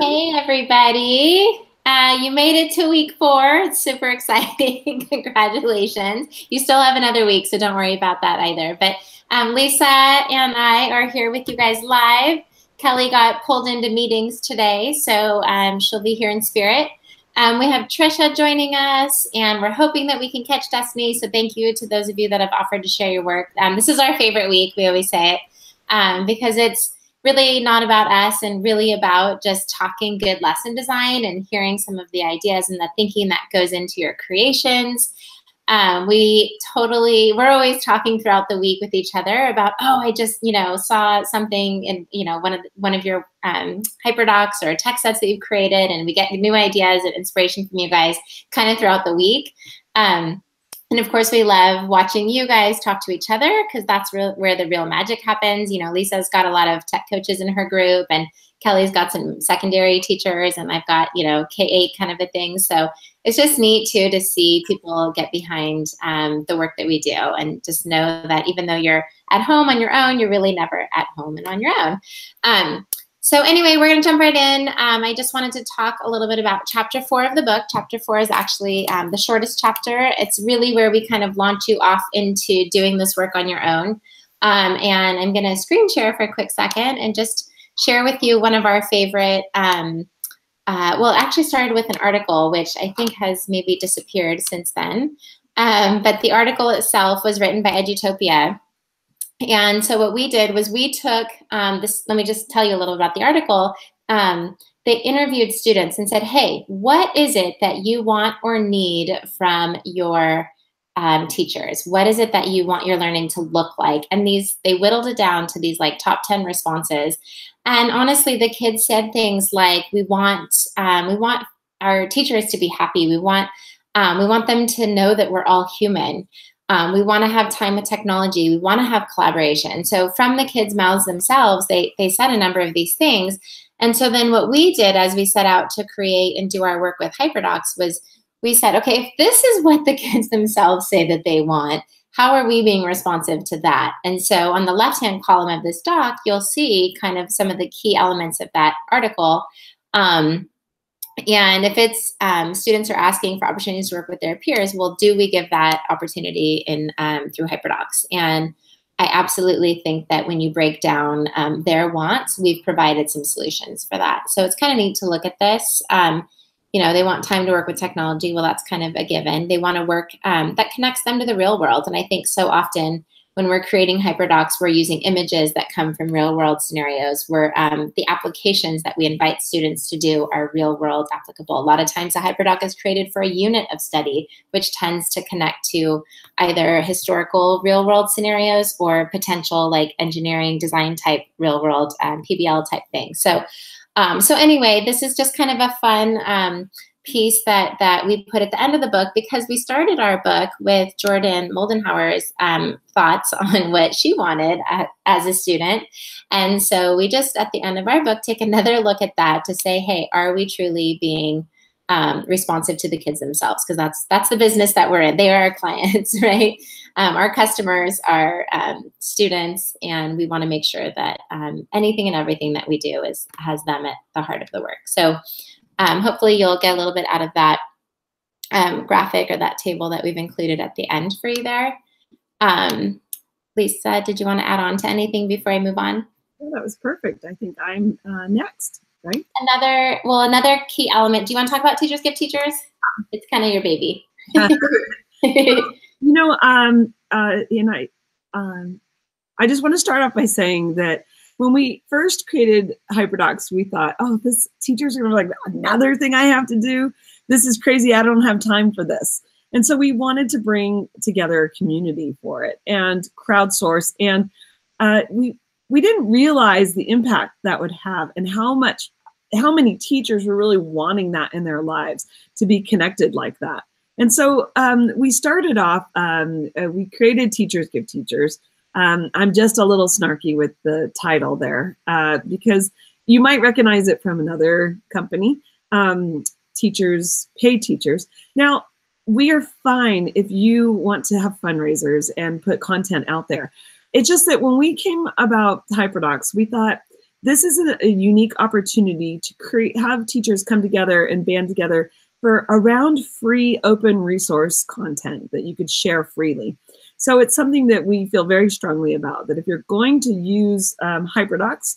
Hey, everybody. You made it to week 4. It's super exciting. Congratulations. You still have another week, so don't worry about that either. But Lisa and I are here with you guys live. Kelly got pulled into meetings today, so she'll be here in spirit. We have Trisha joining us, and we're hoping that we can catch Destiny. So thank you to those of you that have offered to share your work. This is our favorite week. We always say it because it's really not about us and really about just talking good lesson design and hearing some of the ideas and the thinking that goes into your creations. We're always talking throughout the week with each other about, oh, I just, saw something in, one of your HyperDocs or text sets that you've created, and we get new ideas and inspiration from you guys kind of throughout the week. And of course, we love watching you guys talk to each other because that's where the real magic happens. Lisa's got a lot of tech coaches in her group, and Kelly's got some secondary teachers, and I've got, K-8 kind of a thing. So it's just neat, too, to see people get behind the work that we do and just know that even though you're at home on your own, you're really never at home and on your own. So anyway, we're going to jump right in. I just wanted to talk a little bit about chapter 4 of the book. Chapter 4 is actually the shortest chapter. It's really where we kind of launch you off into doing this work on your own. And I'm going to screen share for a quick second and just share with you one of our favorite, it actually started with an article, which I think has maybe disappeared since then. But the article itself was written by Edutopia. And so what we did was we took this, let me just tell you a little about the article. They interviewed students and said, hey, what is it that you want or need from your teachers? What is it that you want your learning to look like? And they whittled it down to these like top 10 responses. And honestly, the kids said things like, we want our teachers to be happy. We want them to know that we're all human. We want to have time with technology. We want to have collaboration. So from the kids' mouths themselves, they said a number of these things. And so then what we did as we set out to create and do our work with HyperDocs was we said, okay, if this is what the kids themselves say that they want, how are we being responsive to that? And so on the left-hand column of this doc, you'll see kind of some of the key elements of that article. And if it's students are asking for opportunities to work with their peers, well, do we give that opportunity through HyperDocs? And I absolutely think that when you break down their wants, we've provided some solutions for that. So it's kind of neat to look at this. They want time to work with technology. Well, that's kind of a given. They want to work that connects them to the real world. And I think so often when we're creating HyperDocs, we're using images that come from real world scenarios where the applications that we invite students to do are real world applicable. A lot of times a HyperDoc is created for a unit of study, which tends to connect to either historical real world scenarios or potential like engineering design type real world PBL type thing. So anyway, this is just kind of a fun piece that we put at the end of the book because we started our book with Jordan Moldenhauer's thoughts on what she wanted as a student. And so we just, at the end of our book, take another look at that to say, hey, are we truly being responsive to the kids themselves? Because that's the business that we're in. They are our clients, right? Our customers are students, and we want to make sure that anything and everything that we do has them at the heart of the work. So hopefully you'll get a little bit out of that graphic or that table that we've included at the end for you there. Lisa, did you want to add on to anything before I move on? Oh, that was perfect. I think I'm next, right? Another key element. Do you want to talk about Teachers Give Teachers? It's kind of your baby. I just want to start off by saying that when we first created HyperDocs, we thought, oh, this teachers are going to be like, another thing I have to do. This is crazy. I don't have time for this. And so we wanted to bring together a community for it and crowdsource. And we didn't realize the impact that would have and how many teachers were really wanting that in their lives to be connected like that. And so we started off, we created Teachers Give Teachers. I'm just a little snarky with the title there because you might recognize it from another company, Teachers Pay Teachers. Now, we are fine if you want to have fundraisers and put content out there. It's just that when we came about HyperDocs, we thought this is a unique opportunity to have teachers come together and band together for around free open resource content that you could share freely. So it's something that we feel very strongly about, that if you're going to use HyperDocs,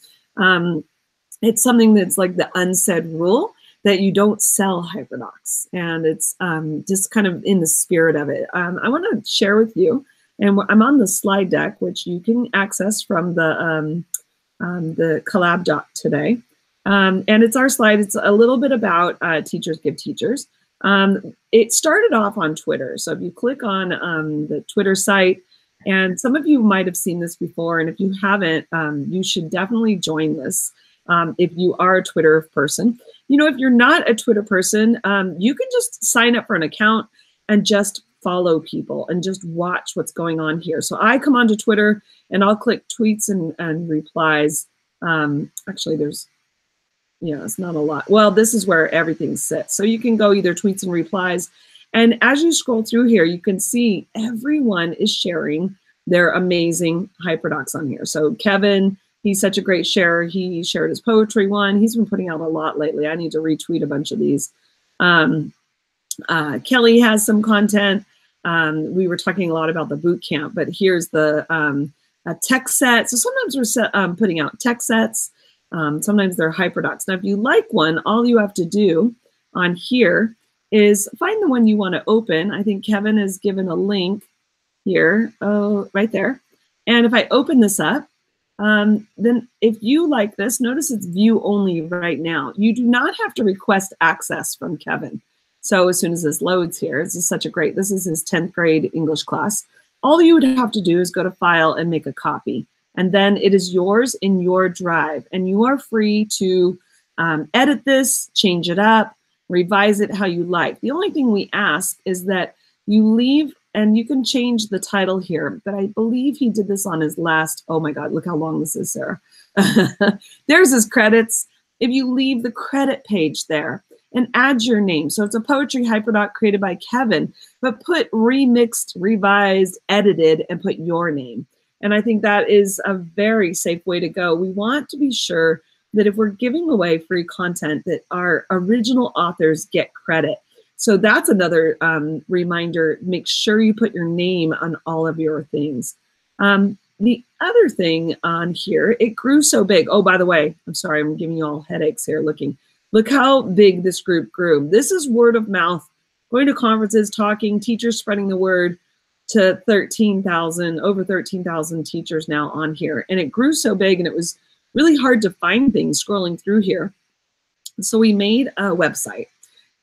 it's something that's like the unsaid rule that you don't sell HyperDocs. And it's just kind of in the spirit of it. I want to share with you, and I'm on the slide deck, which you can access from the collab doc today. And it's our slide. It's a little bit about Teachers Give Teachers. It started off on Twitter. So if you click on the Twitter site, and some of you might have seen this before, and if you haven't, you should definitely join this if you are a Twitter person. You know, if you're not a Twitter person, you can just sign up for an account and just follow people and just watch what's going on here. So I come onto Twitter and I'll click tweets and replies. Actually, there's, yeah, it's not a lot. Well, this is where everything sits. So you can go either tweets and replies. And as you scroll through here, you can see everyone is sharing their amazing HyperDocs on here. So Kevin, he's such a great sharer. He shared his poetry one. He's been putting out a lot lately. I need to retweet a bunch of these. Kelly has some content. We were talking a lot about the boot camp, but here's the tech set. So sometimes we're putting out tech sets. Sometimes they're HyperDocs. Now, if you like one, all you have to do on here is find the one you want to open. I think Kevin has given a link here, right there. And if I open this up, then if you like this, notice it's view only right now. You do not have to request access from Kevin. So as soon as this loads here, this is such a great, this is his 10th grade English class. All you would have to do is go to File and make a copy. And then it is yours in your drive. And you are free to edit this, change it up, revise it how you like. The only thing we ask is that you leave, and you can change the title here, but I believe he did this on his last, oh my God, look how long this is, Sarah. There's his credits. If you leave the credit page there and add your name. So it's a poetry HyperDoc created by Kevin, but put remixed, revised, edited, and put your name. And I think that is a very safe way to go. We want to be sure that if we're giving away free content, that our original authors get credit. So that's another reminder. Make sure you put your name on all of your things. The other thing on here, it grew so big. Oh, by the way, I'm sorry, I'm giving you all headaches here looking. Look how big this group grew. This is word of mouth, going to conferences, talking, teachers spreading the word to 13,000, over 13,000 teachers now on here. And it grew so big, and it was really hard to find things scrolling through here. So we made a website,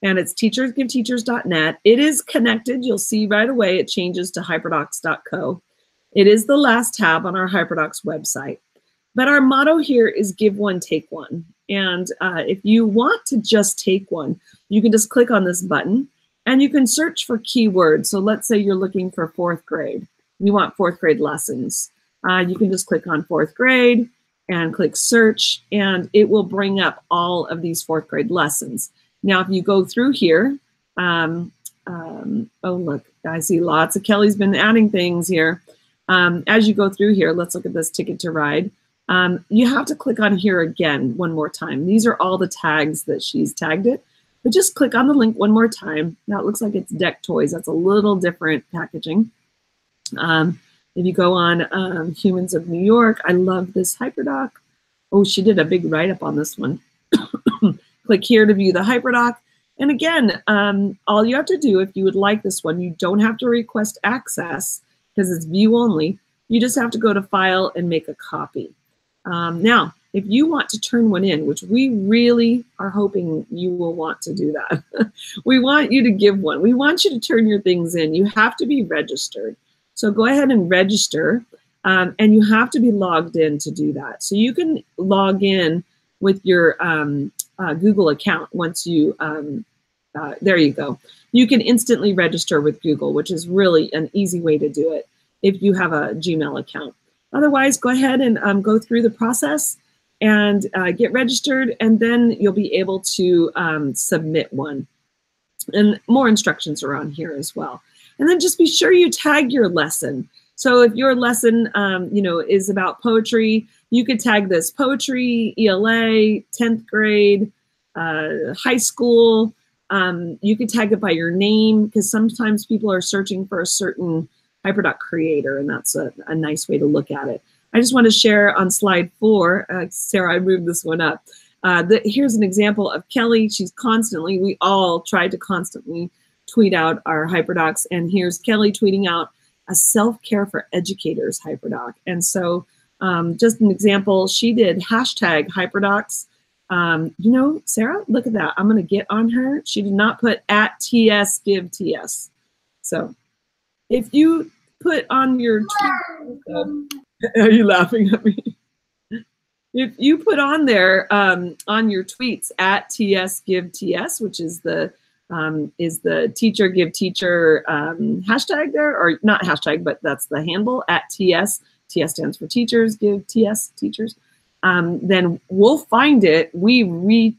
and it's teachersgiveteachers.net. It is connected. You'll see right away it changes to hyperdocs.co. It is the last tab on our HyperDocs website. But our motto here is give one, take one. And if you want to just take one, you can just click on this button and you can search for keywords. So let's say you're looking for 4th grade. You want 4th grade lessons. You can just click on 4th grade and click search, and it will bring up all of these 4th grade lessons. Now, if you go through here, oh, look, I see lots of Kelly's been adding things here. As you go through here, let's look at this Ticket to Ride. You have to click on here again one more time. These are all the tags that she's tagged it. But just click on the link one more time. Now it looks like it's Deck Toys. That's a little different packaging. If you go on Humans of New York, I love this HyperDoc. Oh, she did a big write-up on this one. Click here to view the HyperDoc. And again, all you have to do if you would like this one, you don't have to request access because it's view only. You just have to go to File and make a copy. Now, if you want to turn one in, which we really are hoping you will want to do that, we want you to give one. We want you to turn your things in. You have to be registered. So go ahead and register, and you have to be logged in to do that. So you can log in with your Google account once you, there you go. You can instantly register with Google, which is really an easy way to do it if you have a Gmail account. Otherwise, go ahead and go through the process and get registered, and then you'll be able to submit one. And more instructions are on here as well. And then just be sure you tag your lesson. So if your lesson, is about poetry, you could tag this poetry, ELA, 10th grade, high school. You could tag it by your name, because sometimes people are searching for a certain HyperDoc creator, and that's a nice way to look at it. I just want to share on slide 4, Sarah, I moved this one up. Here's an example of Kelly. We all try to constantly tweet out our HyperDocs, and here's Kelly tweeting out a self-care for educators HyperDoc. And so just an example, she did hashtag HyperDocs. Sarah, look at that. I'm going to get on her. She did not put at TS give TS. So if you put on your tweet, are you laughing at me? If you put on there on your tweets at TS give TS, which is the teacher give teacher hashtag there, or not hashtag, but that's the handle at TS. TS stands for teachers, give TS teachers. Then we'll find it, we retweet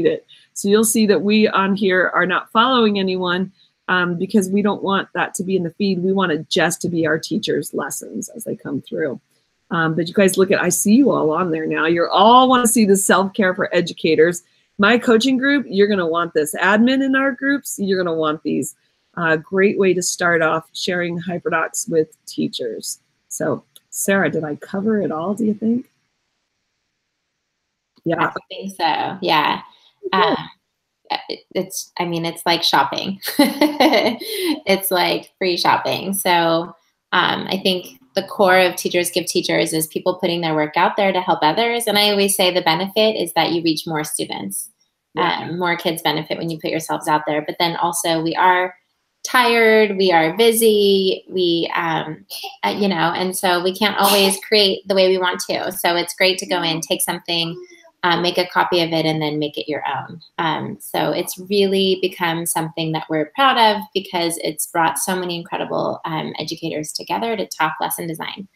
it. So you'll see that we on here are not following anyone because we don't want that to be in the feed. We want it just to be our teachers' lessons as they come through. But you guys I see you all on there now. You all want to see the self-care for educators. My coaching group, you're going to want this. Admin in our groups, you're going to want these. Great way to start off sharing HyperDocs with teachers. So Sarah, did I cover it all, do you think? Yeah. I think so, yeah. It's like shopping. It's like free shopping. So I think the core of Teachers Give Teachers is people putting their work out there to help others. And I always say the benefit is that you reach more students. More kids benefit when you put yourselves out there. But then also we are tired, we are busy, and so we can't always create the way we want to. So it's great to go in, take something, make a copy of it, and then make it your own. So it's really become something that we're proud of because it's brought so many incredible educators together to talk lesson design.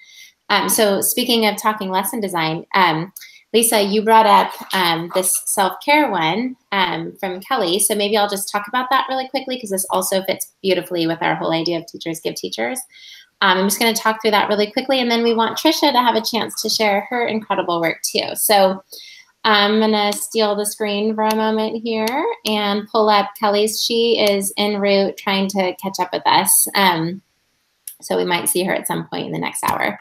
So speaking of talking lesson design, Lisa, you brought up this self-care one from Kelly. So maybe I'll just talk about that really quickly because this also fits beautifully with our whole idea of Teachers Give Teachers. I'm just going to talk through that really quickly, and then we want Trisha to have a chance to share her incredible work too. So I'm going to steal the screen for a moment here and pull up Kelly's. She is en route trying to catch up with us. So we might see her at some point in the next hour.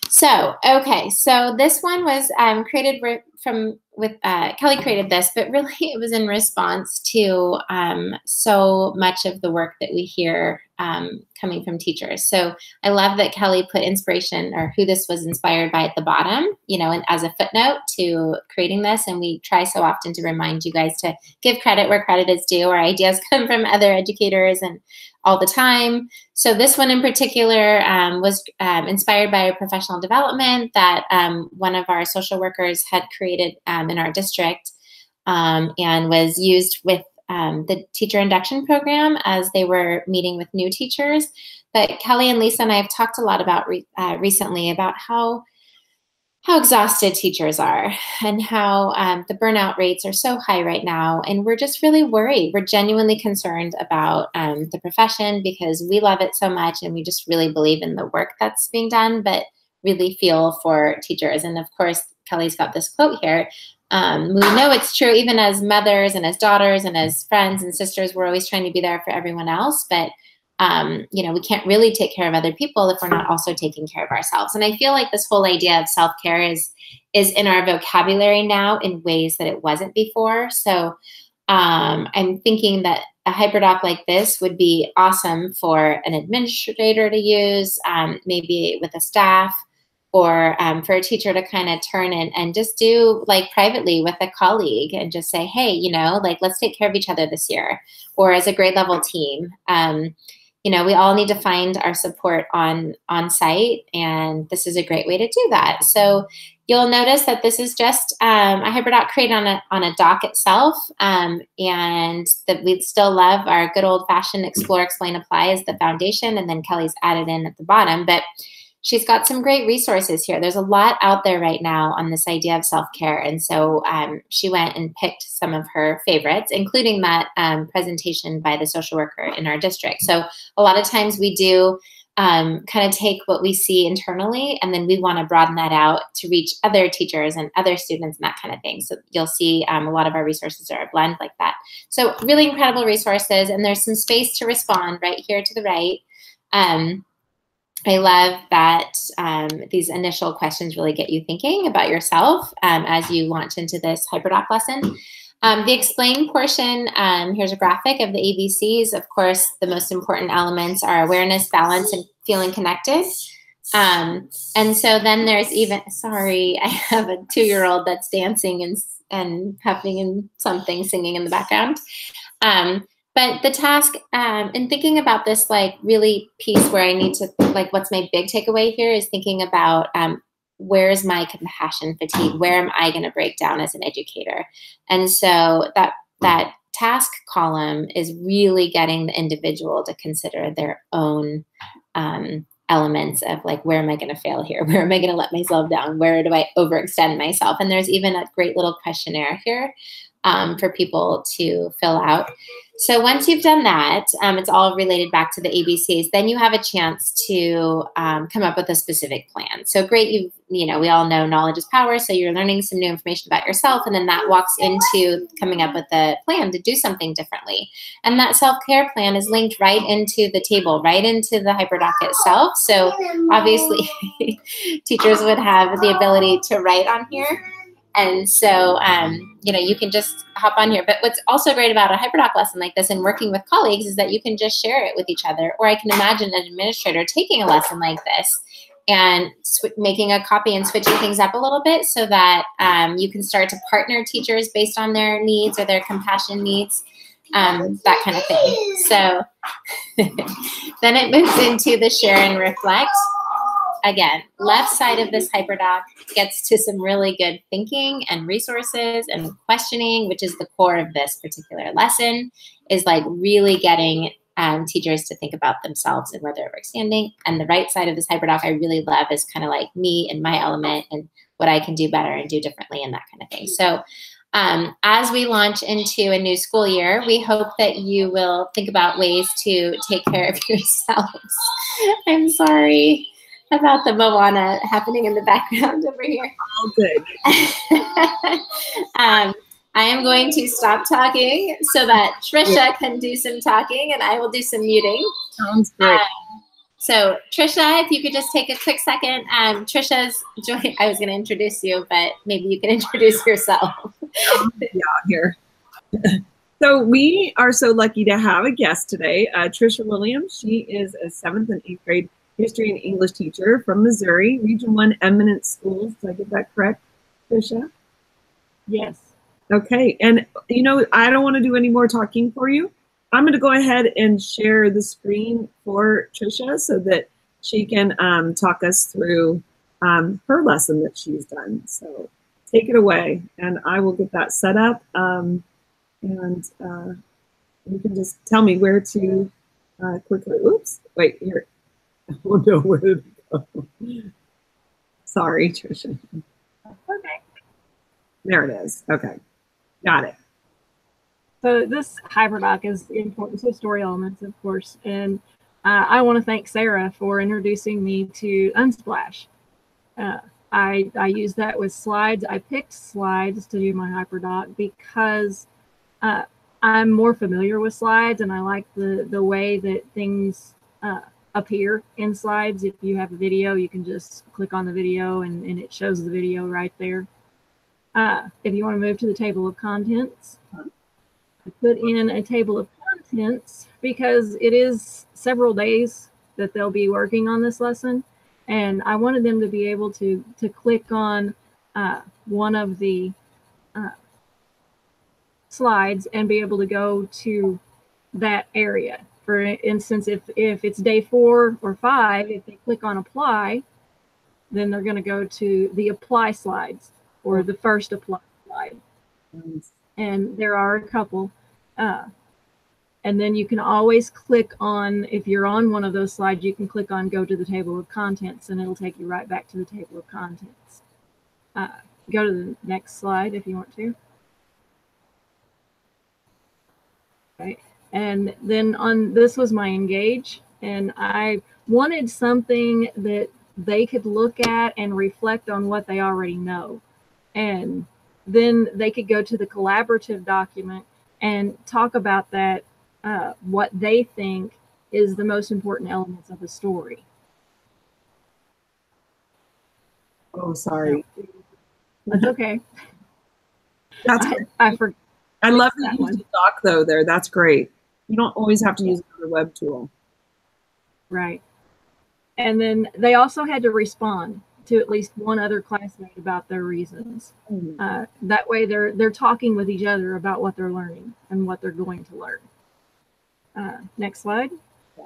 So, okay, so this one was created Kelly created this, but really it was in response to so much of the work that we hear coming from teachers. So I love that Kelly put inspiration, or who this was inspired by, at the bottom, and as a footnote to creating this. And we try so often to remind you guys to give credit where credit is due. Our ideas come from other educators and all the time. So this one in particular was inspired by a professional development that one of our social workers had created in our district and was used with the teacher induction program as they were meeting with new teachers. But Kelly and Lisa and I have talked a lot about recently about how exhausted teachers are and how the burnout rates are so high right now. And we're just really worried. We're genuinely concerned about the profession because we love it so much and we just really believe in the work that's being done, but really feel for teachers. And of course, Kelly's got this quote here. We know it's true even as mothers and as daughters and as friends and sisters, we're always trying to be there for everyone else. But we can't really take care of other people if we're not also taking care of ourselves. And I feel like this whole idea of self-care is in our vocabulary now in ways that it wasn't before. So I'm thinking that a HyperDoc like this would be awesome for an administrator to use, maybe with a staff, or for a teacher to kind of turn in and just do like privately with a colleague and just say, hey, let's take care of each other this year, or as a grade level team. We all need to find our support on site, and this is a great way to do that. So you'll notice that this is just a HyperDoc created on a doc itself, and that we'd still love our good old fashioned explore, explain, apply as the foundation, and then Kelly's added in at the bottom. But she's got some great resources here. There's a lot out there right now on this idea of self-care. And so she went and picked some of her favorites, including that presentation by the social worker in our district. So a lot of times we do kind of take what we see internally, and then we want to broaden that out to reach other teachers and other students and that kind of thing. So you'll see a lot of our resources are a blend like that. So really incredible resources, and there's some space to respond right here to the right. I love that these initial questions really get you thinking about yourself as you launch into this HyperDoc lesson. The explain portion, here's a graphic of the ABCs. Of course, the most important elements are awareness, balance, and feeling connected. And so then there's even, sorry, I have a 2-year-old that's dancing and huffing and something, singing in the background. But the task, in thinking about this, like really piece where I need to, like what's my big takeaway here is thinking about where's my compassion fatigue? Where am I going to break down as an educator? And so that task column is really getting the individual to consider their own elements of like, where am I going to fail here? Where am I going to let myself down? Where do I overextend myself? And there's even a great little questionnaire here for people to fill out. So once you've done that, it's all related back to the ABCs, then you have a chance to come up with a specific plan. So great, we all know knowledge is power, so you're learning some new information about yourself, and then that walks into coming up with a plan to do something differently. And that self-care plan is linked right into the table, right into the HyperDoc itself. So obviously, teachers would have the ability to write on here. And so, you can just hop on here. But what's also great about a HyperDoc lesson like this and working with colleagues is that you can just share it with each other. Or I can imagine an administrator taking a lesson like this and making a copy and switching things up a little bit so that you can start to partner teachers based on their needs or their compassion needs, that kind of thing. So then it moves into the share and reflect. Again, left side of this HyperDoc gets to some really good thinking and resources and questioning, which is the core of this particular lesson, is like really getting teachers to think about themselves and where they're overextending. And the right side of this HyperDoc I really love is kind of like me and my element and what I can do better and do differently and that kind of thing. So as we launch into a new school year, we hope that you will think about ways to take care of yourselves. I'm sorry about the Moana happening in the background over here. All good. I am going to stop talking so that Trisha can do some talking and I will do some muting. Sounds great. So Trisha, if you could just take a quick second. Trisha's joining. I was going to introduce you, but maybe you can introduce yourself. Yeah, here. So we are so lucky to have a guest today, Trisha Williams. She is a 7th and 8th grade history and English teacher from Missouri, Region 1 Eminent Schools. Did I get that correct, Trisha? Yes. Okay. And, I don't want to do any more talking for you. I'm going to go ahead and share the screen for Trisha so that she can talk us through her lesson that she's done. So take it away, and I will get that set up. And you can just tell me where to quickly. Oops. Wait, here. Oh no, where did it go? Sorry, Trisha. Okay. There it is. Okay. Got it. So this HyperDoc is important to story elements, of course. And I want to thank Sarah for introducing me to Unsplash. I used that with slides. I picked slides to do my HyperDoc because I'm more familiar with slides, and I like the way that things appear in slides. If you have a video, you can just click on the video and it shows the video right there. If you want to move to the table of contents, I put in a table of contents because it is several days that they'll be working on this lesson, and I wanted them to be able to click on one of the slides and be able to go to that area. For instance, if it's day 4 or 5, if they click on apply, then they're going to go to the apply slides or the first apply slide. And there are a couple. And then you can always click on, if you're on one of those slides, you can click on go to the table of contents and it'll take you right back to the table of contents. Go to the next slide if you want to. Okay. And then on this was my engage, and I wanted something that they could look at and reflect on what they already know. And then they could go to the collaborative document and talk about that, what they think is the most important elements of the story. Oh, sorry. That's okay. That's I forgot. I love that you used a doc though there. That's great. You don't always have to use another web tool. Right. And then they also had to respond to at least one other classmate about their reasons. That way they're talking with each other about what they're learning and what they're going to learn. Next slide. Yeah,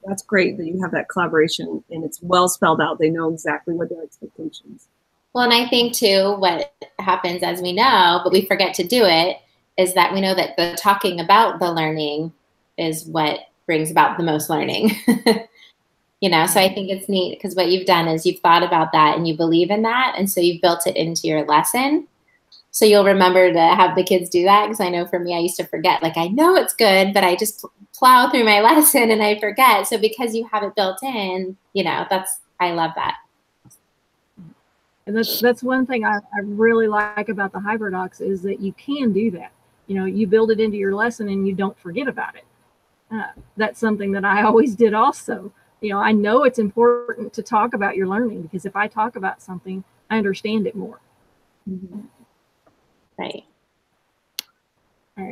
that's great that you have that collaboration and it's well spelled out. They know exactly what their expectations. Well, and I think too, what happens, as we know, but we forget to do it, is that we know that the talking about the learning is what brings about the most learning. You know, so I think it's neat because what you've done is you've thought about that and you believe in that. And so you've built it into your lesson. So you'll remember to have the kids do that. Because I know for me, I used to forget, like, I know it's good, but I just plow through my lesson and I forget. So because you have it built in, you know, I love that. And that's one thing I really like about the HyperDocs is that you can do that. You know, you build it into your lesson and you don't forget about it. That's something that I always did also. You know, I know it's important to talk about your learning because if I talk about something, I understand it more. Mm-hmm. Right. All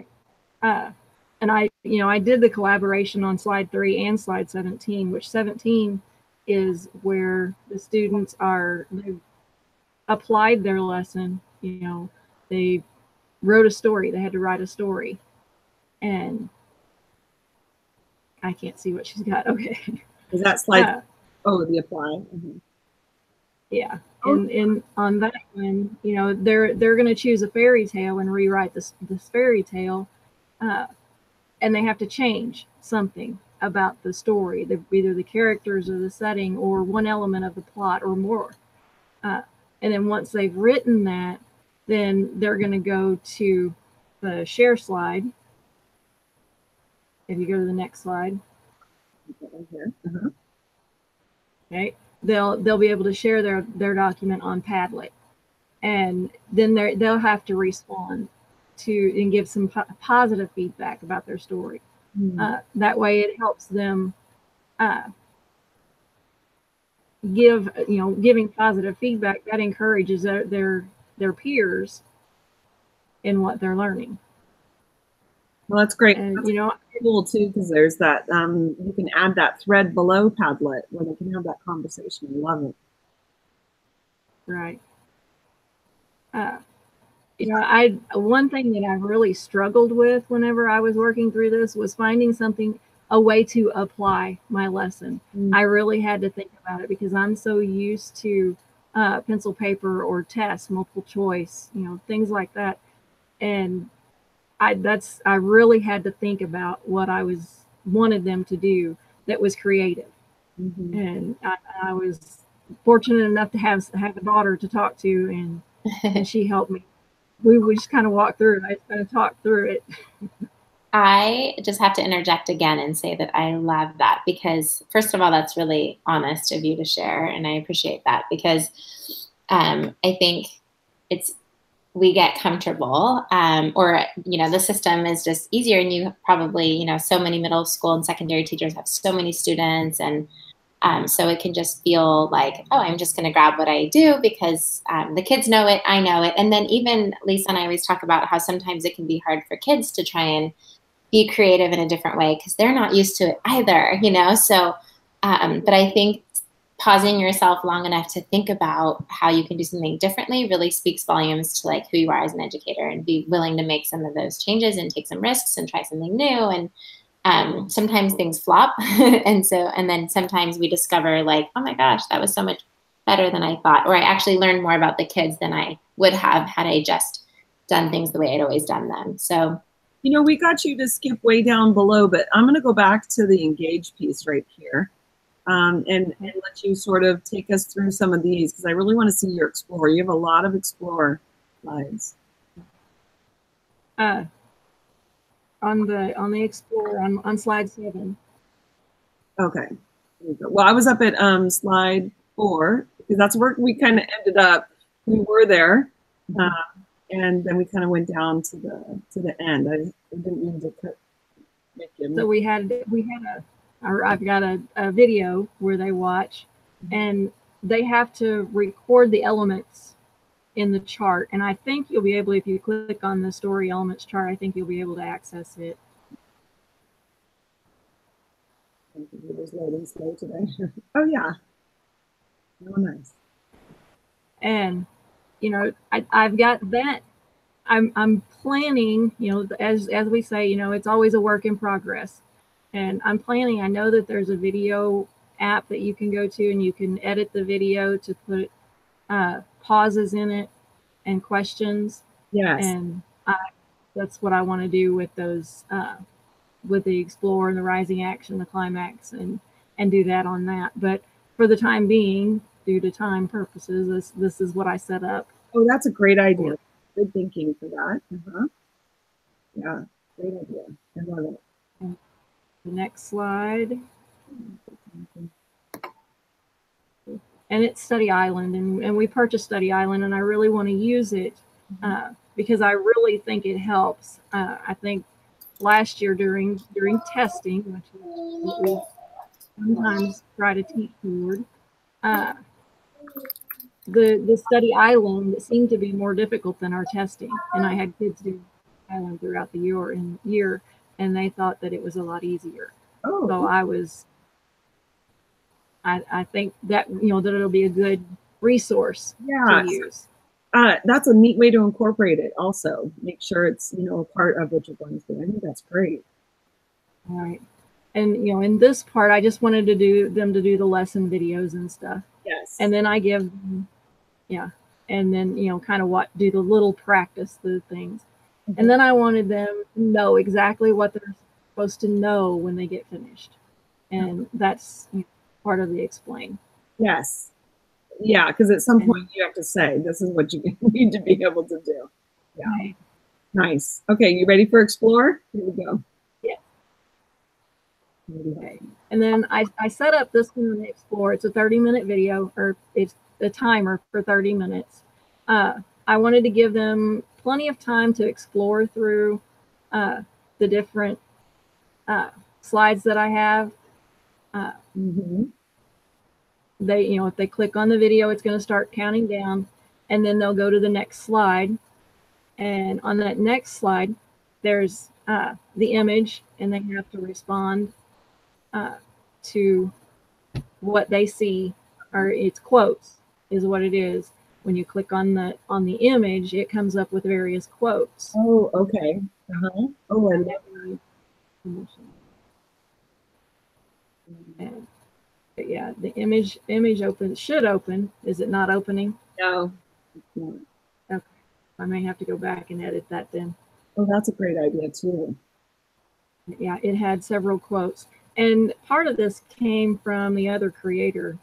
right. And I did the collaboration on slide 3 and slide 17, which 17 is where the students they've applied their lesson. You know, they wrote a story. They had to write a story. And I can't see what she's got. Okay. Is that slide? The apply. Mm-hmm. Yeah. And on that one, you know, they're going to choose a fairy tale and rewrite this fairy tale, and they have to change something about the story, either the characters or the setting or one element of the plot or more. And then once they've written that, then they're going to go to the share slide. If you go to the next slide. Uh-huh. Okay. They'll be able to share their document on Padlet, and then they'll have to respond to and give some positive feedback about their story. That way, it helps them giving positive feedback that encourages their peers in what they're learning. Well, that's great. And that's cool too, because there's that you can add that thread below Padlet where they can have that conversation. I love it. Right. One thing that I really struggled with whenever I was working through this was finding a way to apply my lesson. I really had to think about it because I'm so used to pencil, paper, or tests, multiple choice, things like that. And I really had to think about what I wanted them to do that was creative. Mm-hmm. And I was fortunate enough to have a daughter to talk to, and she helped me. We just kind of walked through it. I just kind of talked through it. I just have to interject again and say that I love that because, first of all, that's really honest of you to share, and I appreciate that because I think we get comfortable, or the system is just easier, and you probably so many middle school and secondary teachers have so many students, and so it can just feel like, oh, I'm just going to grab what I do because the kids know it, I know it. And then even Lisa and I always talk about how sometimes it can be hard for kids to try and be creative in a different way because they're not used to it either, So, but I think pausing yourself long enough to think about how you can do something differently really speaks volumes to like who you are as an educator and be willing to make some of those changes and take some risks and try something new. And sometimes things flop. and then sometimes we discover like, oh my gosh, that was so much better than I thought. Or I actually learned more about the kids than I would have had I just done things the way I'd always done them. So, we got you to skip way down below, but I'm going to go back to the engage piece right here and let you sort of take us through some of these because I really want to see your Explore. You have a lot of Explore slides. On the Explorer on slide 7. Okay. Well, I was up at slide 4 because that's where we kind of ended up. We were there, and then we kind of went down to the end. I didn't mean to make it. So we had I've got a video where they watch, and they have to record the elements in the chart. And I think you'll be able, if you click on the story elements chart, I think you'll be able to access it. It was loading slow today. Oh yeah. Oh nice. And you know, I've got that. I'm planning, you know, as we say, you know, it's always a work in progress. And I'm planning, I know that there's a video app that you can go to and you can edit the video to put pauses in it and questions. Yes. And that's what I want to do with those, with the Explore and the Rising Action, the Climax, and do that on that. But for the time being, due to time purposes, this is what I set up. Oh, that's a great idea. Good thinking for that. Yeah, great idea. I love it. The next slide. And it's Study Island, and we purchased Study Island, and I really want to use it because I really think it helps. I think last year during testing, which is what we sometimes try to teach toward, the Study Island, it seemed to be more difficult than our testing, and I had kids do Island throughout the year, and they thought that it was a lot easier. Oh. So I think that, you know, that it'll be a good resource to use. That's a neat way to incorporate it. Also, make sure it's, you know, a part of what you're going through. I think that's great. All right, and you know, in this part, I just wanted to do the lesson videos and stuff. Yes. And then I give them, yeah, and then, you know, kind of do the little practice, the things. And then I wanted them to know exactly what they're supposed to know when they get finished. And that's, you know, part of the explain. Yes. Yeah, because at some point you have to say, this is what you need to be able to do. Yeah. Right. Nice. Okay, you ready for Explore? Here we go. Yeah. Okay. And then I set up this one in Explore. It's a 30-minute video, or it's a timer for 30 minutes. I wanted to give them plenty of time to explore through the different slides that I have. They, you know, if they click on the video, it's going to start counting down, and then they'll go to the next slide. And on that next slide, there's the image, and they have to respond to what they see, or it's quotes is what it is. When you click on the image, it comes up with various quotes. Oh, okay. Oh, I love that. But yeah, the image should open. Is it not opening? No. Okay. I may have to go back and edit that then. Oh, that's a great idea too. Yeah, it had several quotes. And part of this came from the other creator.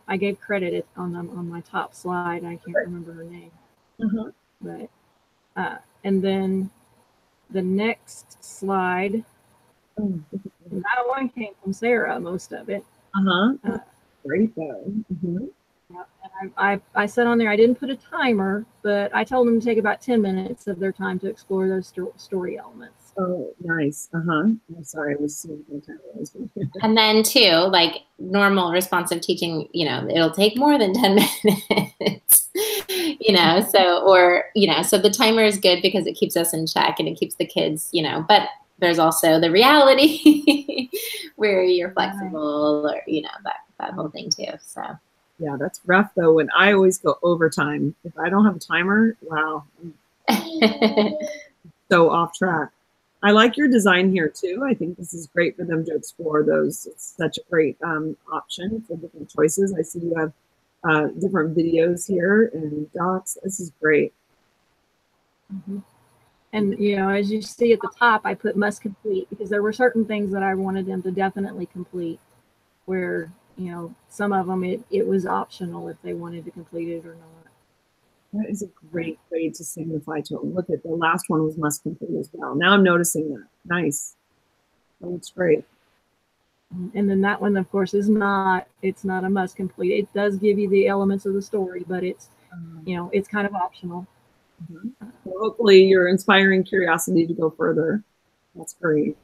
I gave credit on my top slide. I can't remember her name. But and then the next slide, that one came from Sarah, most of it. Great though. Yeah, and I said on there, I didn't put a timer, but I told them to take about 10 minutes of their time to explore those story elements. Oh, nice. I'm sorry, I was seeing the timer. And then too, like normal responsive teaching, you know, it'll take more than 10 minutes, you know, so the timer is good because it keeps us in check and it keeps the kids, you know, but there's also the reality where you're flexible, or, you know, that whole thing too. So yeah, that's rough though. When I always go overtime, if I don't have a timer, wow, so off track. I like your design here too. I think this is great for them to explore those. It's such a great option for different choices. I see you have different videos here and docs. This is great. And, you know, as you see at the top, I put must complete because there were certain things that I wanted them to definitely complete where, you know, some of them, it was optional if they wanted to complete it or not. That is a great way to signify to them. Look at the last one was must complete as well. Now I'm noticing that. Nice. Oh, that's great. And then that one, of course, it's not a must complete. It does give you the elements of the story, but it's, it's kind of optional. Well, hopefully you're inspiring curiosity to go further. That's great.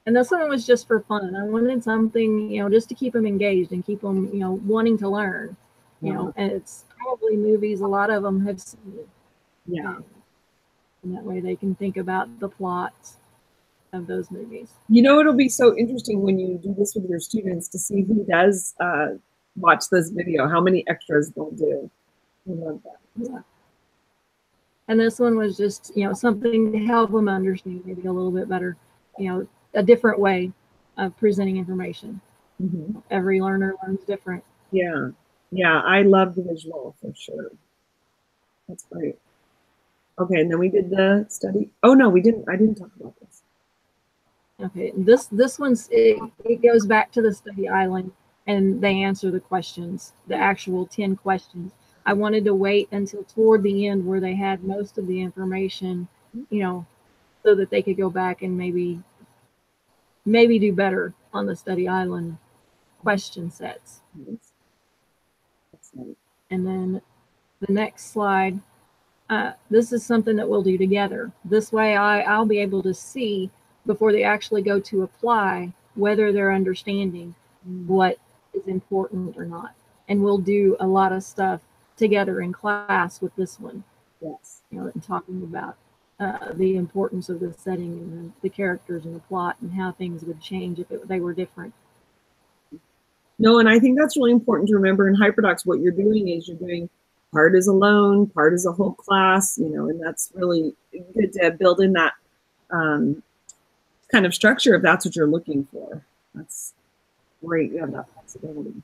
And this one was just for fun. I wanted something, just to keep them engaged and keep them, wanting to learn. And it's probably movies a lot of them have seen. Yeah. And that way they can think about the plots of those movies. It'll be so interesting when you do this with your students to see who does watch this video, how many extras they'll do. I love that. Yeah. And this one was just, something to help them understand maybe a little bit better, a different way of presenting information. Mm-hmm. Every learner learns different. Yeah. Yeah, I love the visual for sure. That's great. Okay, and then we did the study. Oh no, we didn't. I didn't talk about this. Okay, this one's it goes back to the study island, and they answer the questions, the actual 10 questions. I wanted to wait until toward the end where they had most of the information, so that they could go back and maybe do better on the study island question sets. And then the next slide, this is something that we'll do together. This way I'll be able to see before they actually go to apply whether they're understanding what is important or not. And we'll do a lot of stuff together in class with this one. Yes. And talking about the importance of the setting and the characters and the plot and how things would change if they were different. No, and I think that's really important to remember in HyperDocs. What you're doing is you're doing part as alone, part as a whole class, and that's really good to build in that kind of structure if that's what you're looking for. That's great. You have that flexibility.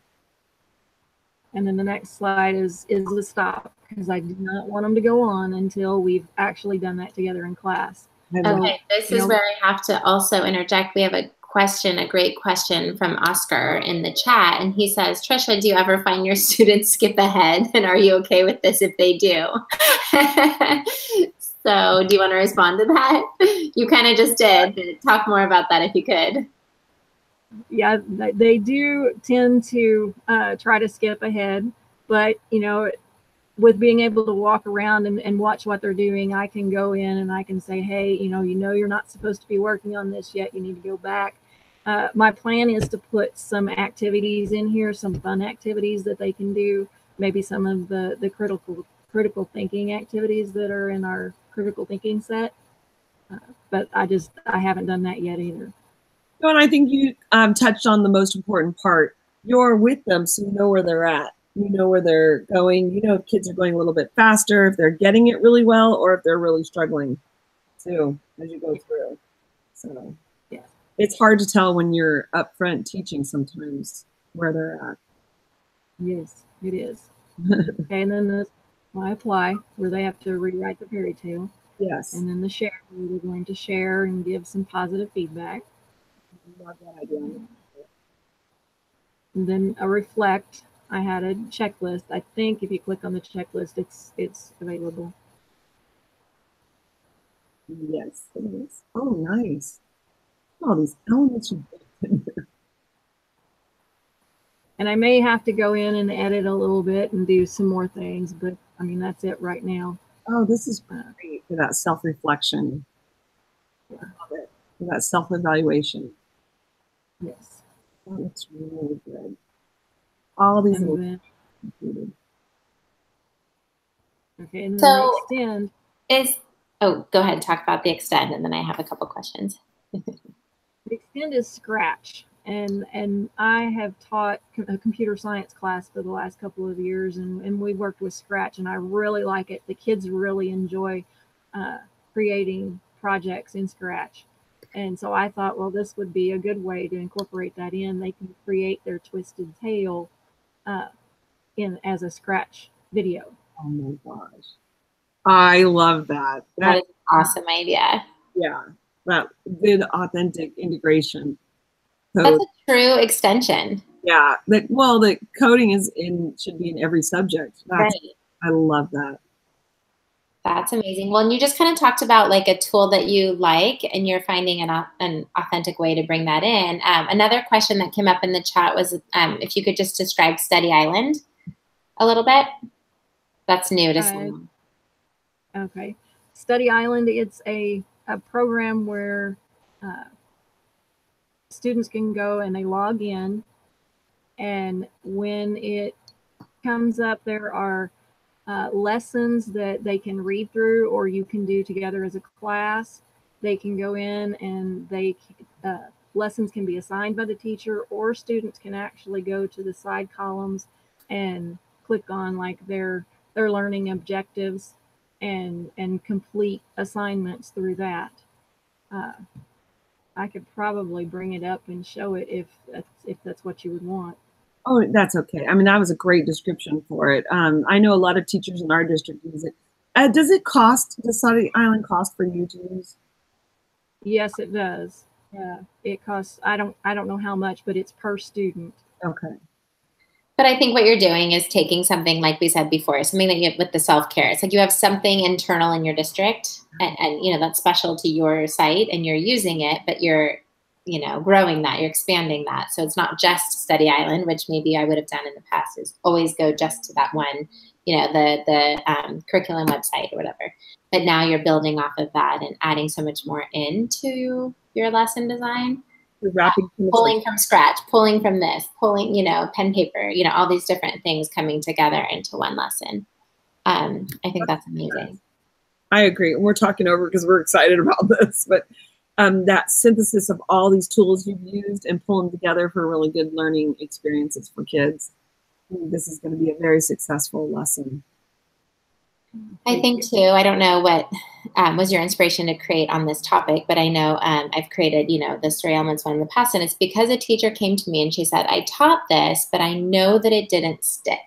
And then the next slide is the stop, because I do not want them to go on until we've actually done that together in class. Okay, this is where I have to also interject. We have a great question from Oscar in the chat. And he says, Trisha, do you ever find your students skip ahead? And are you okay with this if they do? So do you want to respond to that? You kind of just did. Talk more about that if you could. Yeah, they do tend to try to skip ahead. But, with being able to walk around and watch what they're doing, I can go in and I can say, hey, you're not supposed to be working on this yet. You need to go back. My plan is to put some activities in here, some fun activities that they can do, maybe some of the critical thinking activities that are in our critical thinking set. But I haven't done that yet either. No, and I think you touched on the most important part. You're with them, so you know where they're at. You know where they're going. If kids are going a little bit faster, if they're getting it really well, or if they're really struggling too as you go through. So yeah, it's hard to tell when you're up front teaching sometimes where they're at. Yes, it is. Okay, and then my apply, where they have to rewrite the fairy tale. Yes. And then the share, where they're going to share and give some positive feedback. Love that idea. And then a reflect. I had a checklist. I think if you click on the checklist, it's available. Yes, it is. Oh, nice. All these elements you built in here. And I may have to go in and edit a little bit and do some more things, but I mean, that's it right now. Oh, this is great for that self-reflection. Yeah. I love it. For that self-evaluation. Yes. That looks really good. All these included. Okay, and then the extend go ahead and talk about the extend, and then I have a couple questions. The extend is Scratch, and I have taught a computer science class for the last couple of years, and we worked with Scratch, and I really like it. The kids really enjoy creating projects in Scratch. And so I thought, well, this would be a good way to incorporate that in. They can create their twisted tail as a Scratch video. Oh my gosh. I love that. That is an awesome idea. Yeah. That good, authentic integration. That's a true extension. Yeah. The coding should be in every subject. Right. I love that. That's amazing. Well, and you just kind of talked about like a tool that you like, and you're finding an authentic way to bring that in. Another question that came up in the chat was if you could just describe Study Island a little bit. That's new to someone. Okay. Study Island, it's a program where students can go and they log in, and when it comes up, there are lessons that they can read through, or you can do together as a class. They can go in and lessons can be assigned by the teacher, or students can actually go to the side columns and click on like their learning objectives and complete assignments through that. I could probably bring it up and show it if that's what you would want. Oh, that's okay. I mean, that was a great description for it. I know a lot of teachers in our district use it. Does Study Island cost for you to use? Yes, it does. It costs, I don't know how much, but it's per student. Okay. But I think what you're doing is taking something, like we said before, something that you have with the self-care. It's like you have something internal in your district and you know, that's special to your site and you're using it, but you're, you know, growing that, you're expanding that. So it's not just Study Island, which maybe I would have done in the past, is always go just to that one, you know, the curriculum website or whatever. But now you're building off of that and adding so much more into your lesson design. Pulling from scratch, pulling from this, pulling, you know, pen, paper, you know, all these different things coming together into one lesson. I think that's amazing. I agree. We're talking over because we're excited about this, but that synthesis of all these tools you've used and pull them together for really good learning experiences for kids. This is going to be a very successful lesson. I think too, I don't know what was your inspiration to create on this topic, but I know I've created, you know, the story elements one in the past, and it's because a teacher came to me and she said, I taught this, but I know that it didn't stick.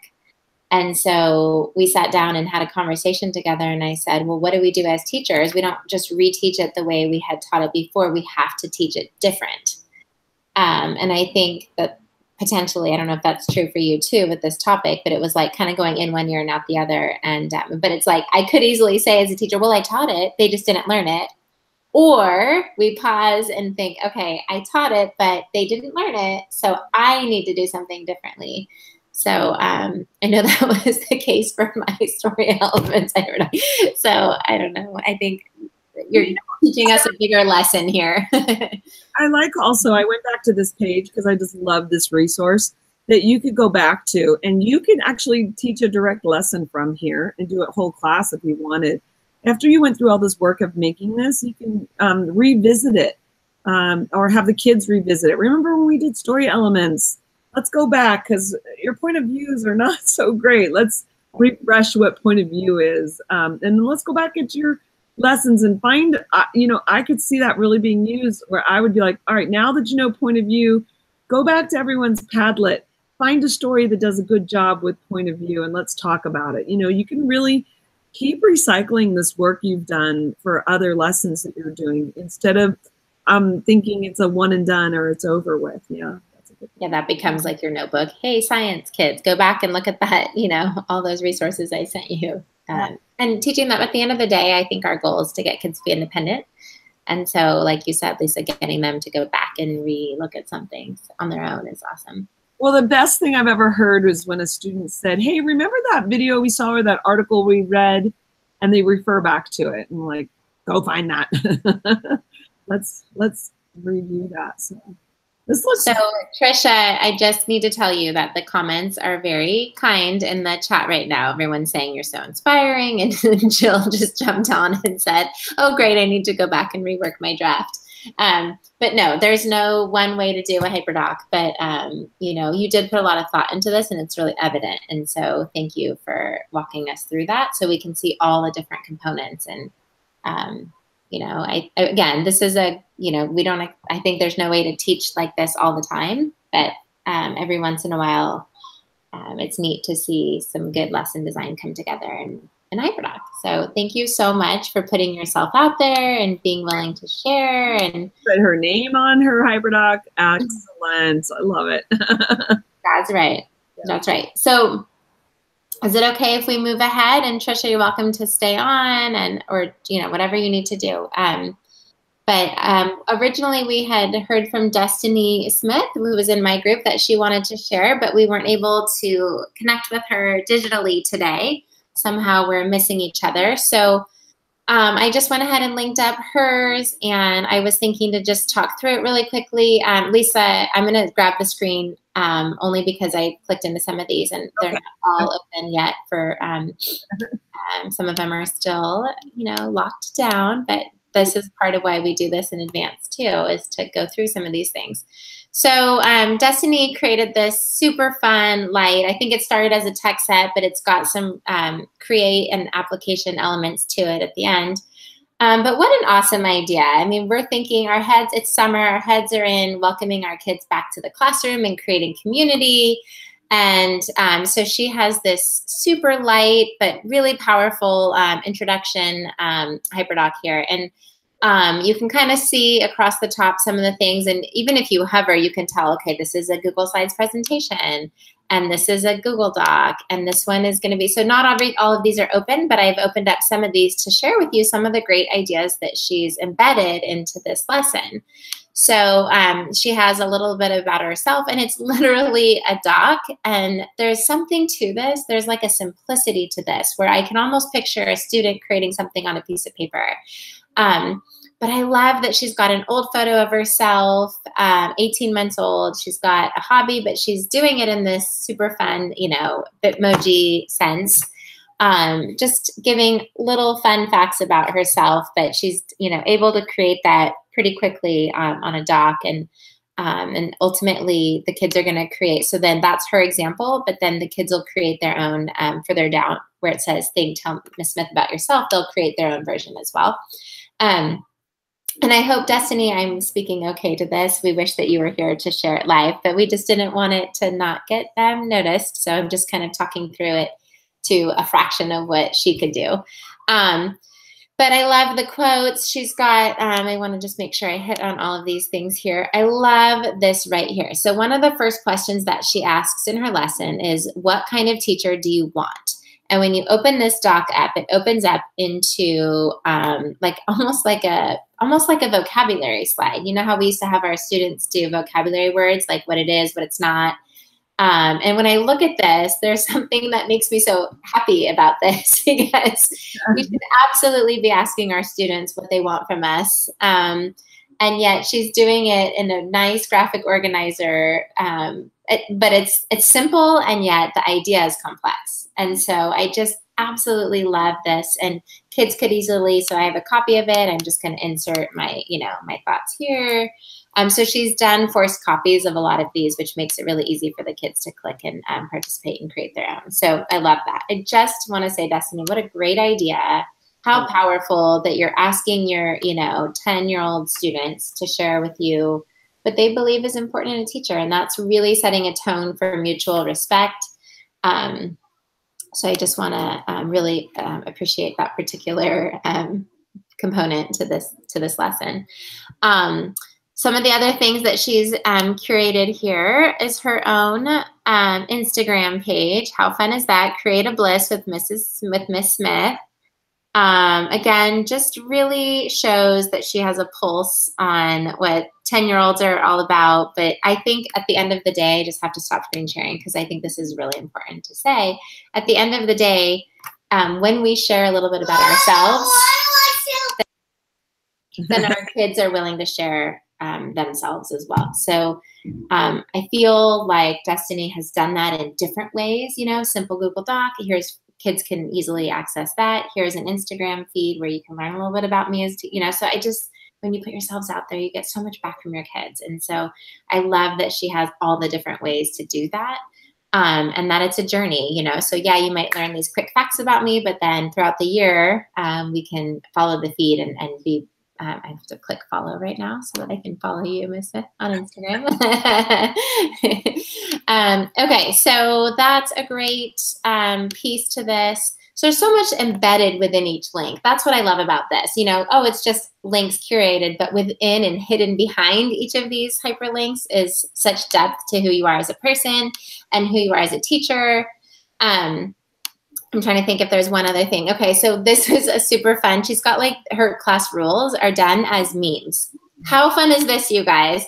And so we sat down and had a conversation together, and I said, well, what do we do as teachers? We don't just reteach it the way we had taught it before. We have to teach it different. And I think that potentially, I don't know if that's true for you too with this topic, but it was like kind of going in one ear and out the other. And but it's like I could easily say as a teacher, well, I taught it, they just didn't learn it. Or we pause and think, okay, I taught it, but they didn't learn it, so I need to do something differently. So I know that was the case for my story elements. So I don't know. I think you're teaching us a bigger lesson here. I like also, I went back to this page because I just love this resource that you could go back to, and you can actually teach a direct lesson from here and do a whole class if you wanted. After you went through all this work of making this, you can revisit it or have the kids revisit it. Remember when we did story elements? Let's go back because your point of views are not so great. Let's refresh what point of view is. And let's go back at your lessons and find, you know, I could see that really being used where I would be like, all right, now that you know point of view, go back to everyone's Padlet, find a story that does a good job with point of view, and let's talk about it. You know, you can really keep recycling this work you've done for other lessons that you're doing instead of thinking it's a one and done or it's over with. Yeah. Yeah, that becomes like your notebook. Hey, science kids, go back and look at that, you know, all those resources I sent you. And teaching them at the end of the day, I think our goal is to get kids to be independent. And so, like you said, Lisa, getting them to go back and re-look at something on their own is awesome. Well, the best thing I've ever heard was when a student said, hey, remember that video we saw or that article we read? And they refer back to it. And like, go find that. let's review that. So Trisha, I just need to tell you that the comments are very kind in the chat right now. Everyone's saying you're so inspiring, and Jill just jumped on and said, oh, great, I need to go back and rework my draft. But no, there's no one way to do a HyperDoc, but you know, you did put a lot of thought into this and it's really evident. And so thank you for walking us through that so we can see all the different components. And you know, again, this is a, you know, I think there's no way to teach like this all the time, but every once in a while, it's neat to see some good lesson design come together in HyperDoc. So thank you so much for putting yourself out there and being willing to share. And put her name on her HyperDoc. Excellent. I love it. That's right. Yeah. That's right. So is it okay if we move ahead? And Trisha, you're welcome to stay on, and or whatever you need to do. But originally we had heard from Destiny Smith, who was in my group, that she wanted to share, but we weren't able to connect with her digitally today. Somehow we're missing each other. So I just went ahead and linked up hers, and I was thinking to just talk through it really quickly. Lisa, I'm going to grab the screen only because I clicked into some of these, and they're not all open yet. For some of them are still, locked down, but this is part of why we do this in advance too, is to go through some of these things. So Destiny created this super fun light. I think it started as a tech set, but it's got some create and application elements to it at the end. But what an awesome idea. I mean, we're thinking it's summer, our heads are in welcoming our kids back to the classroom and creating community. And so she has this super light but really powerful introduction HyperDoc here. And you can kind of see across the top some of the things. And even if you hover, you can tell, okay, this is a Google Slides presentation, and this is a Google Doc, and this one is going to be, so not all of these are open, but I've opened up some of these to share with you some of the great ideas that she's embedded into this lesson. So she has a little bit about herself, and it's literally a doc, and there's something to this. There's like a simplicity to this where I can almost picture a student creating something on a piece of paper. But I love that she's got an old photo of herself, 18 months old. She's got a hobby, but she's doing it in this super fun, Bitmoji sense. Just giving little fun facts about herself, but she's, able to create that pretty quickly on a doc, and ultimately the kids are going to create. So then that's her example, but then the kids will create their own for their down where it says, tell Ms. Smith about yourself. They'll create their own version as well. And I hope, Destiny, I'm speaking okay to this. We wish that you were here to share it live, but we just didn't want it to not get noticed. So I'm just kind of talking through it to a fraction of what she could do. But I love the quotes she's got. I want to just make sure I hit on all of these things here. I love this right here. So one of the first questions that she asks in her lesson is, what kind of teacher do you want? And when you open this doc up, it opens up into almost like a vocabulary slide. You know how we used to have our students do vocabulary words, like what it is, what it's not. And when I look at this, there's something that makes me so happy about this, because we should absolutely be asking our students what they want from us. And yet she's doing it in a nice graphic organizer, but it's simple, and yet the idea is complex. And so I just absolutely love this, and kids could easily, so I have a copy of it. I'm just going to insert my, my thoughts here. So she's done forced copies of a lot of these, which makes it really easy for the kids to click and participate and create their own. So I love that. I just want to say, Destiny, what a great idea. How powerful that you're asking your, 10-year-old students to share with you what they believe is important in a teacher. And that's really setting a tone for mutual respect. So I just want to really appreciate that particular component to this lesson. Some of the other things that she's curated here is her own Instagram page. How fun is that? Create a Bliss with Miss Smith. Again, just really shows that she has a pulse on what 10-year-olds are all about. But I think at the end of the day, I just have to stop screen sharing, because I think this is really important to say. At the end of the day, when we share a little bit about ourselves, then our kids are willing to share themselves as well. So I feel like Destiny has done that in different ways. Simple Google Doc. Kids can easily access that. Here's an Instagram feed where you can learn a little bit about me so when you put yourselves out there, you get so much back from your kids. And so I love that she has all the different ways to do that. And that it's a journey, so yeah, you might learn these quick facts about me, but then throughout the year, we can follow the feed and be, I have to click follow right now so that I can follow you, Ms. Smith, on Instagram. Okay, so that's a great piece to this. So there's so much embedded within each link. That's what I love about this. It's just links curated, but within and hidden behind each of these hyperlinks is such depth to who you are as a person and who you are as a teacher. I'm trying to think if there's one other thing. Okay, so this was a super fun. She's got like her class rules are done as memes. How fun is this, you guys?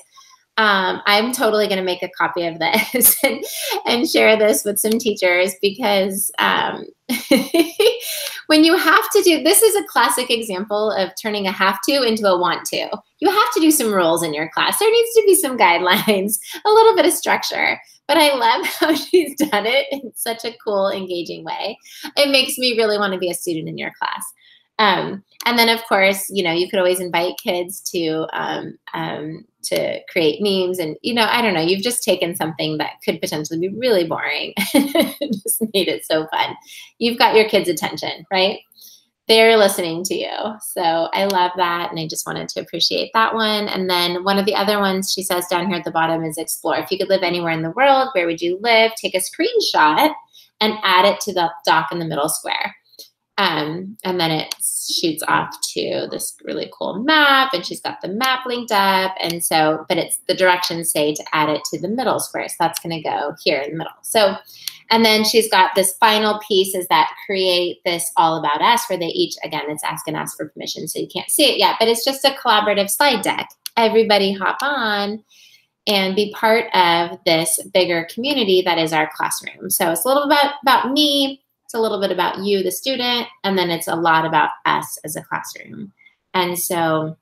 I'm totally going to make a copy of this and share this with some teachers because when you have to do, this is a classic example of turning a have to into a want to. You have to do some rules in your class. There needs to be some guidelines, a little bit of structure. But I love how she's done it in such a cool, engaging way. It makes me really want to be a student in your class. And then, of course, you know, you could always invite kids to create memes. And, you know, I don't know, you've just taken something that could potentially be really boring and just made it so fun. You've got your kids' attention, right? They're listening to you. So I love that. And I just wanted to appreciate that one. And then one of the other ones she says down here at the bottom is explore. If you could live anywhere in the world, where would you live? Take a screenshot and add it to the doc in the middle square. And then it shoots off to this really cool map, and she's got the map linked up. And so, but it's the directions say to add it to the middle square. So that's going to go here in the middle. So, and then she's got this final piece is that create this all about us where they each, again, it's ask and ask for permission. So you can't see it yet, but it's just a collaborative slide deck. Everybody hop on and be part of this bigger community that is our classroom. So it's a little bit about me. It's a little bit about you, the student, and then it's a lot about us as a classroom. And so,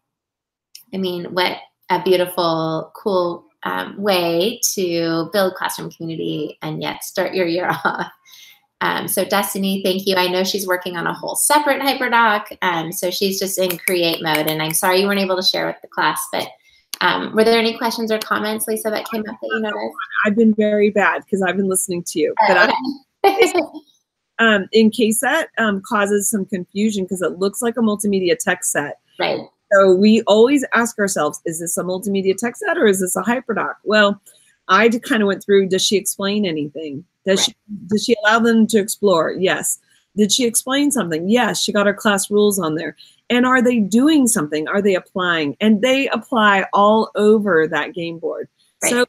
I mean, what a beautiful, cool way to build classroom community and yet start your year off. So Destiny, thank you. I know she's working on a whole separate HyperDoc. So she's just in create mode. And I'm sorry you weren't able to share with the class, but were there any questions or comments, Lisa, that came up that you noticed? I've been very bad because I've been listening to you. But Okay. in KSET causes some confusion because it looks like a multimedia text set. Right. So we always ask ourselves, is this a multimedia text set or is this a HyperDoc? Well, I kind of went through, does she explain anything? Does she allow them to explore? Yes. Did she explain something? Yes. She got her class rules on there. And are they doing something? Are they applying? And they apply all over that game board. Right. So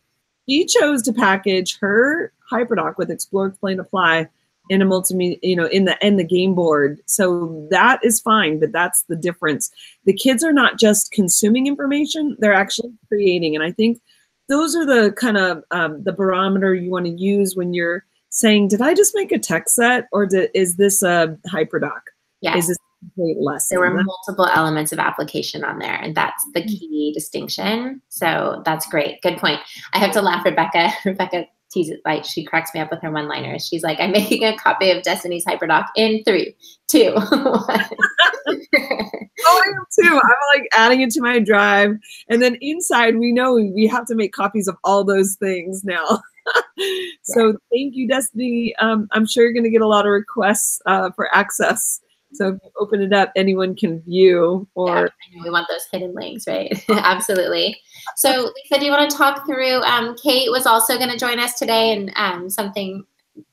she chose to package her HyperDoc with explore, explain, apply in a multimedia, you know, in the game board. So that is fine, but that's the difference. The kids are not just consuming information, they're actually creating. And I think those are the kind of the barometer you want to use when you're saying, did I just make a text set or is this a HyperDoc? Yes. Is this a complete lesson? There were multiple elements of application on there, and that's the key distinction. So that's great. Good point. I have to laugh, Rebecca. Rebecca teases, like, she cracks me up with her one-liners. She's like, I'm making a copy of Destiny's HyperDoc in 3, 2, 1. Oh, I am too. I'm like adding it to my drive. And then inside, we know we have to make copies of all those things now. So thank you, Destiny. I'm sure you're going to get a lot of requests for access. So if you open it up, anyone can view. Or I know we want those hidden links, right? Absolutely. So Lisa, do you want to talk through, Kate was also going to join us today and something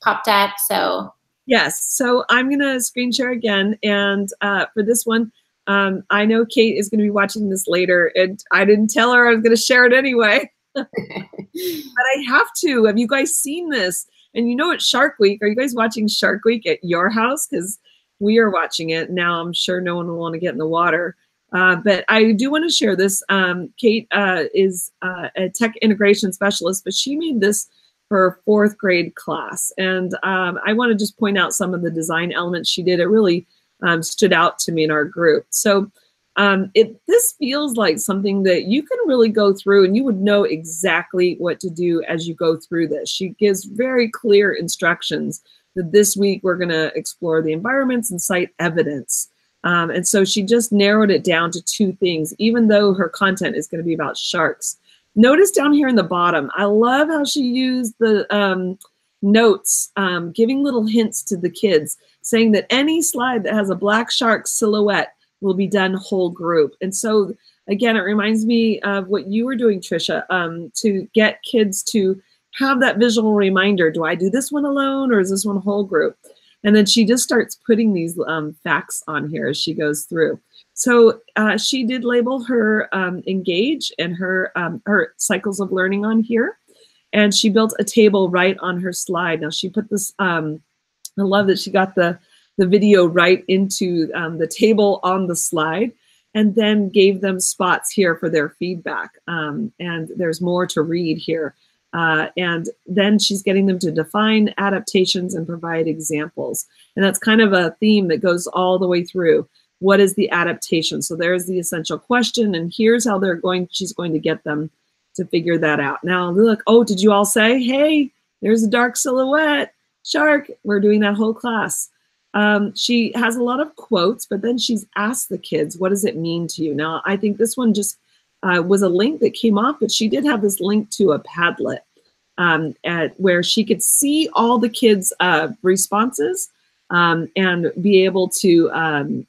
popped up. So yes, so I'm going to screen share again. And for this one, I know Kate is going to be watching this later. And I didn't tell her I was going to share it anyway. But I have to. Have you guys seen this? And you know it's Shark Week. Are you guys watching Shark Week at your house? Because we are watching it. Now I'm sure no one will want to get in the water. But I do want to share this. Kate is a tech integration specialist, but she made this for her 4th grade class. And I want to just point out some of the design elements she did. It really stood out to me in our group. So this feels like something that you can really go through and you would know exactly what to do as you go through this. She gives very clear instructions that this week we're going to explore the environments and cite evidence. And so she just narrowed it down to 2 things, even though her content is going to be about sharks. Notice down here in the bottom, I love how she used the notes, giving little hints to the kids, saying that any slide that has a black shark silhouette will be done whole group. And so, again, it reminds me of what you were doing, Trisha, to get kids to have that visual reminder. Do I do this one alone or is this one whole group? And then she just starts putting these facts on here as she goes through. So she did label her engage and her cycles of learning on here. And she built a table right on her slide. Now she put this I love that she got the video right into the table on the slide, and then gave them spots here for their feedback. And there's more to read here. And then she's getting them to define adaptations and provide examples. And that's kind of a theme that goes all the way through. What is the adaptation? So there's the essential question, and here's how she's going to get them to figure that out. Now look, oh, did you all say, hey, there's a dark silhouette, shark? We're doing that whole class. She has a lot of quotes, but then she's asked the kids, what does it mean to you? Now, I think this one just was a link that came off, but she did have this link to a Padlet where she could see all the kids' responses and be able to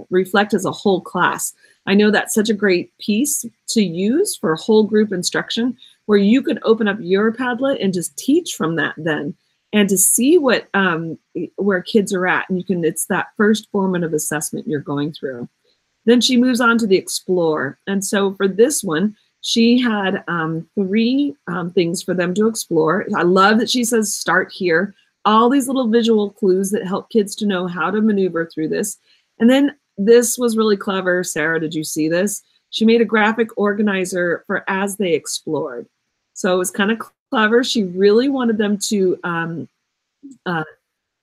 reflect as a whole class. I know that's such a great piece to use for whole group instruction, where you can open up your Padlet and just teach from that then, and to see what where kids are at. And it's that first formative assessment you're going through. Then she moves on to the explore. And so for this one, she had 3 things for them to explore. I love that she says, start here. All these little visual clues that help kids to know how to maneuver through this. And then this was really clever. Sarah, did you see this? She made a graphic organizer for as they explored. So it was kind of clever. She really wanted them to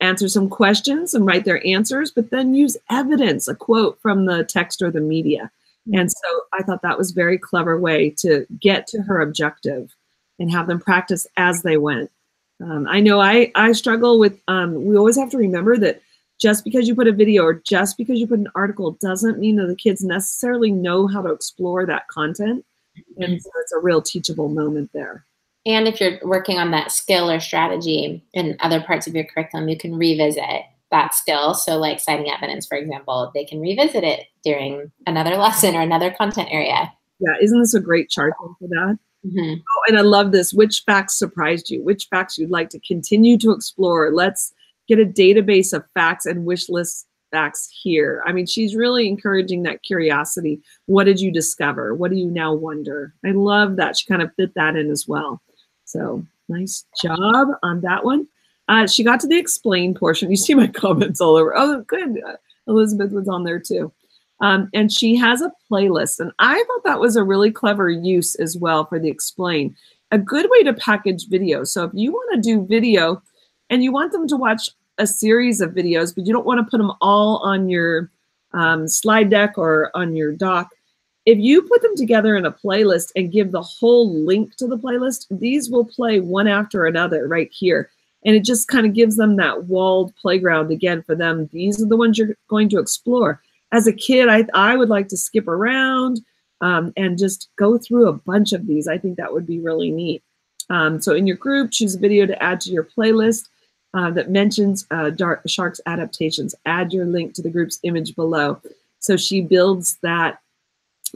answer some questions and write their answers, but then use evidence, a quote from the text or the media. And so I thought that was a very clever way to get to her objective and have them practice as they went. I know I struggle with, we always have to remember that just because you put a video or just because you put an article doesn't mean that the kids necessarily know how to explore that content. And so it's a real teachable moment there. And if you're working on that skill or strategy in other parts of your curriculum, you can revisit that skill. So like citing evidence, for example, they can revisit it during another lesson or another content area. Yeah, isn't this a great chart for that? Mm-hmm. Oh, and I love this. Which facts surprised you? Which facts you'd like to continue to explore? Let's get a database of facts and wish list facts here. I mean, she's really encouraging that curiosity. What did you discover? What do you now wonder? I love that. She kind of fit that in as well. So nice job on that one. She got to the explain portion. You see my comments all over. Oh, good. Elizabeth was on there too. And she has a playlist. And I thought that was a really clever use as well for the explain. A good way to package video. So if you want to do video and you want them to watch a series of videos, but you don't want to put them all on your slide deck or on your doc, if you put them together in a playlist and give the whole link to the playlist, these will play one after another right here. And it just kind of gives them that walled playground again for them. These are the ones you're going to explore. As a kid, I would like to skip around and just go through a bunch of these. I think that would be really neat. So in your group, choose a video to add to your playlist that mentions sharks adaptations. Add your link to the group's image below. So she builds that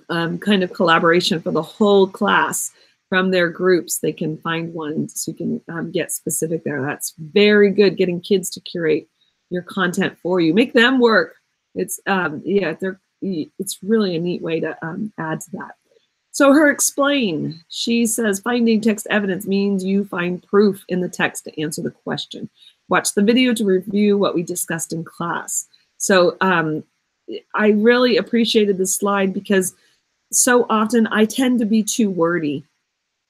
kind of collaboration for the whole class from their groups. They can find one so you can get specific there. That's very good, getting kids to curate your content for you. Make them work. It's it's really a neat way to add to that. So her explain, she says finding text evidence means you find proof in the text to answer the question. Watch the video to review what we discussed in class. So I really appreciated this slide because so often I tend to be too wordy.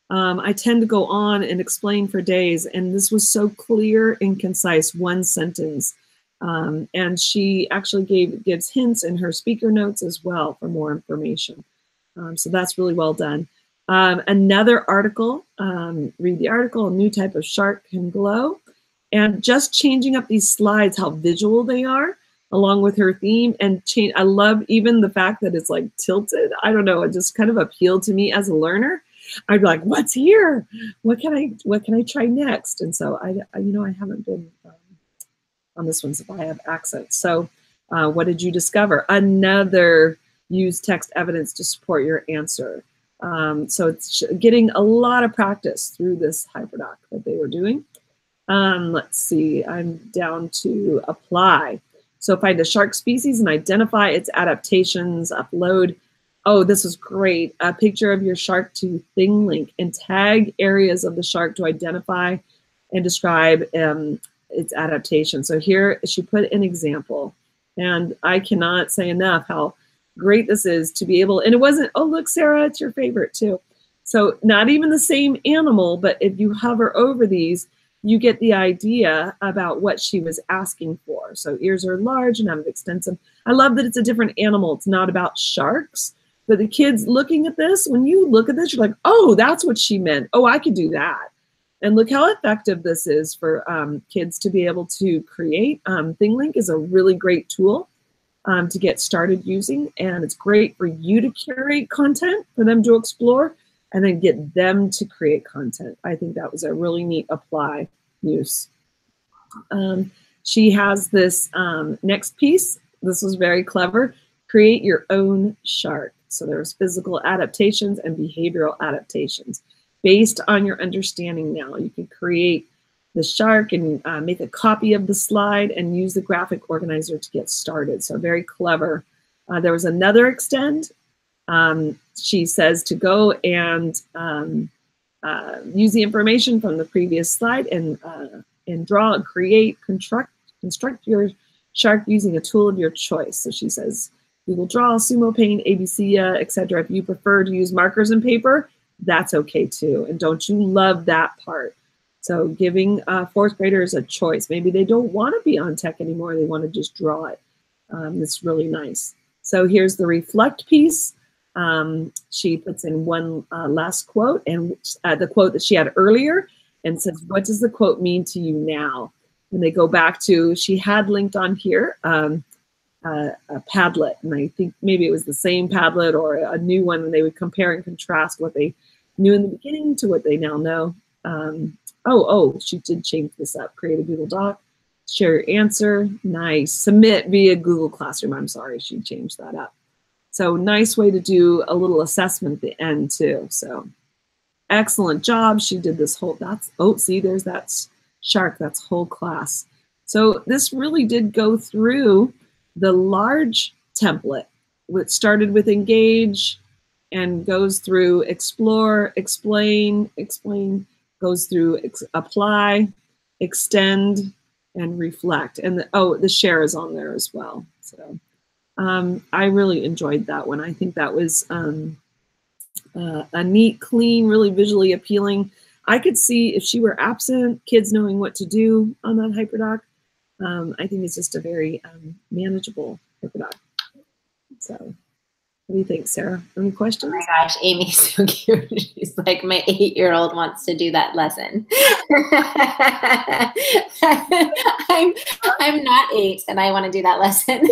I tend to go on and explain for days, and this was so clear and concise, one sentence. And she actually gives hints in her speaker notes as well for more information. So that's really well done. Another article, read the article, a new type of shark can glow. And just changing up these slides, how visual they are, along with her theme. And I love even the fact that it's like tilted. I don't know, it just kind of appealed to me as a learner. I'd be like, what's here? What can I try next? And so I haven't been on this one, so I have accents. So what did you discover? Another use text evidence to support your answer. So it's getting a lot of practice through this HyperDoc that they were doing. Let's see, I'm down to apply. So find a shark species and identify its adaptations, upload. Oh, this is great. A picture of your shark to thing link and tag areas of the shark to identify and describe its adaptation. So here she put an example, and I cannot say enough how great this is to be able, and it wasn't, oh, look, Sarah, it's your favorite too. So not even the same animal, but if you hover over these, you get the idea about what she was asking for. So ears are large and have extensive. I love that it's a different animal. It's not about sharks, but the kids looking at this, when you look at this, you're like, oh, that's what she meant. Oh, I could do that. And look how effective this is for kids to be able to create. ThingLink is a really great tool to get started using, and it's great for you to curate content for them to explore and then get them to create content. I think that was a really neat apply use. She has this next piece. This was very clever. Create your own shark. So there's physical adaptations and behavioral adaptations. Based on your understanding now, you can create the shark and make a copy of the slide and use the graphic organizer to get started. So very clever. There was another extend. She says to go and use the information from the previous slide and draw and create, construct your shark using a tool of your choice. So she says, Google Draw, Sumo Paint, ABC, etc. If you prefer to use markers and paper, that's okay too. And don't you love that part? So giving fourth graders a choice. Maybe they don't want to be on tech anymore. They want to just draw it. It's really nice. So here's the reflect piece. She puts in one last quote, and the quote that she had earlier, and says, what does the quote mean to you now? And they go back to, she had linked on here a Padlet, and I think maybe it was the same Padlet or a new one, and they would compare and contrast what they knew in the beginning to what they now know. She did change this up. Create a Google Doc, share your answer, nice. Submit via Google Classroom. I'm sorry, she changed that up. So nice way to do a little assessment at the end too. So excellent job. She did this whole, see, there's that shark, that's whole class. So this really did go through the large template, which started with engage and goes through explore, explain, goes through apply, extend, and reflect. And the share is on there as well. So I really enjoyed that one. I think that was a neat, clean, really visually appealing. I could see if she were absent, kids knowing what to do on that HyperDoc. I think it's just a very manageable HyperDoc. So what do you think, Sarah? Any questions? Oh my gosh, Amy's so cute. She's like, my 8-year-old wants to do that lesson. I'm not 8 and I want to do that lesson.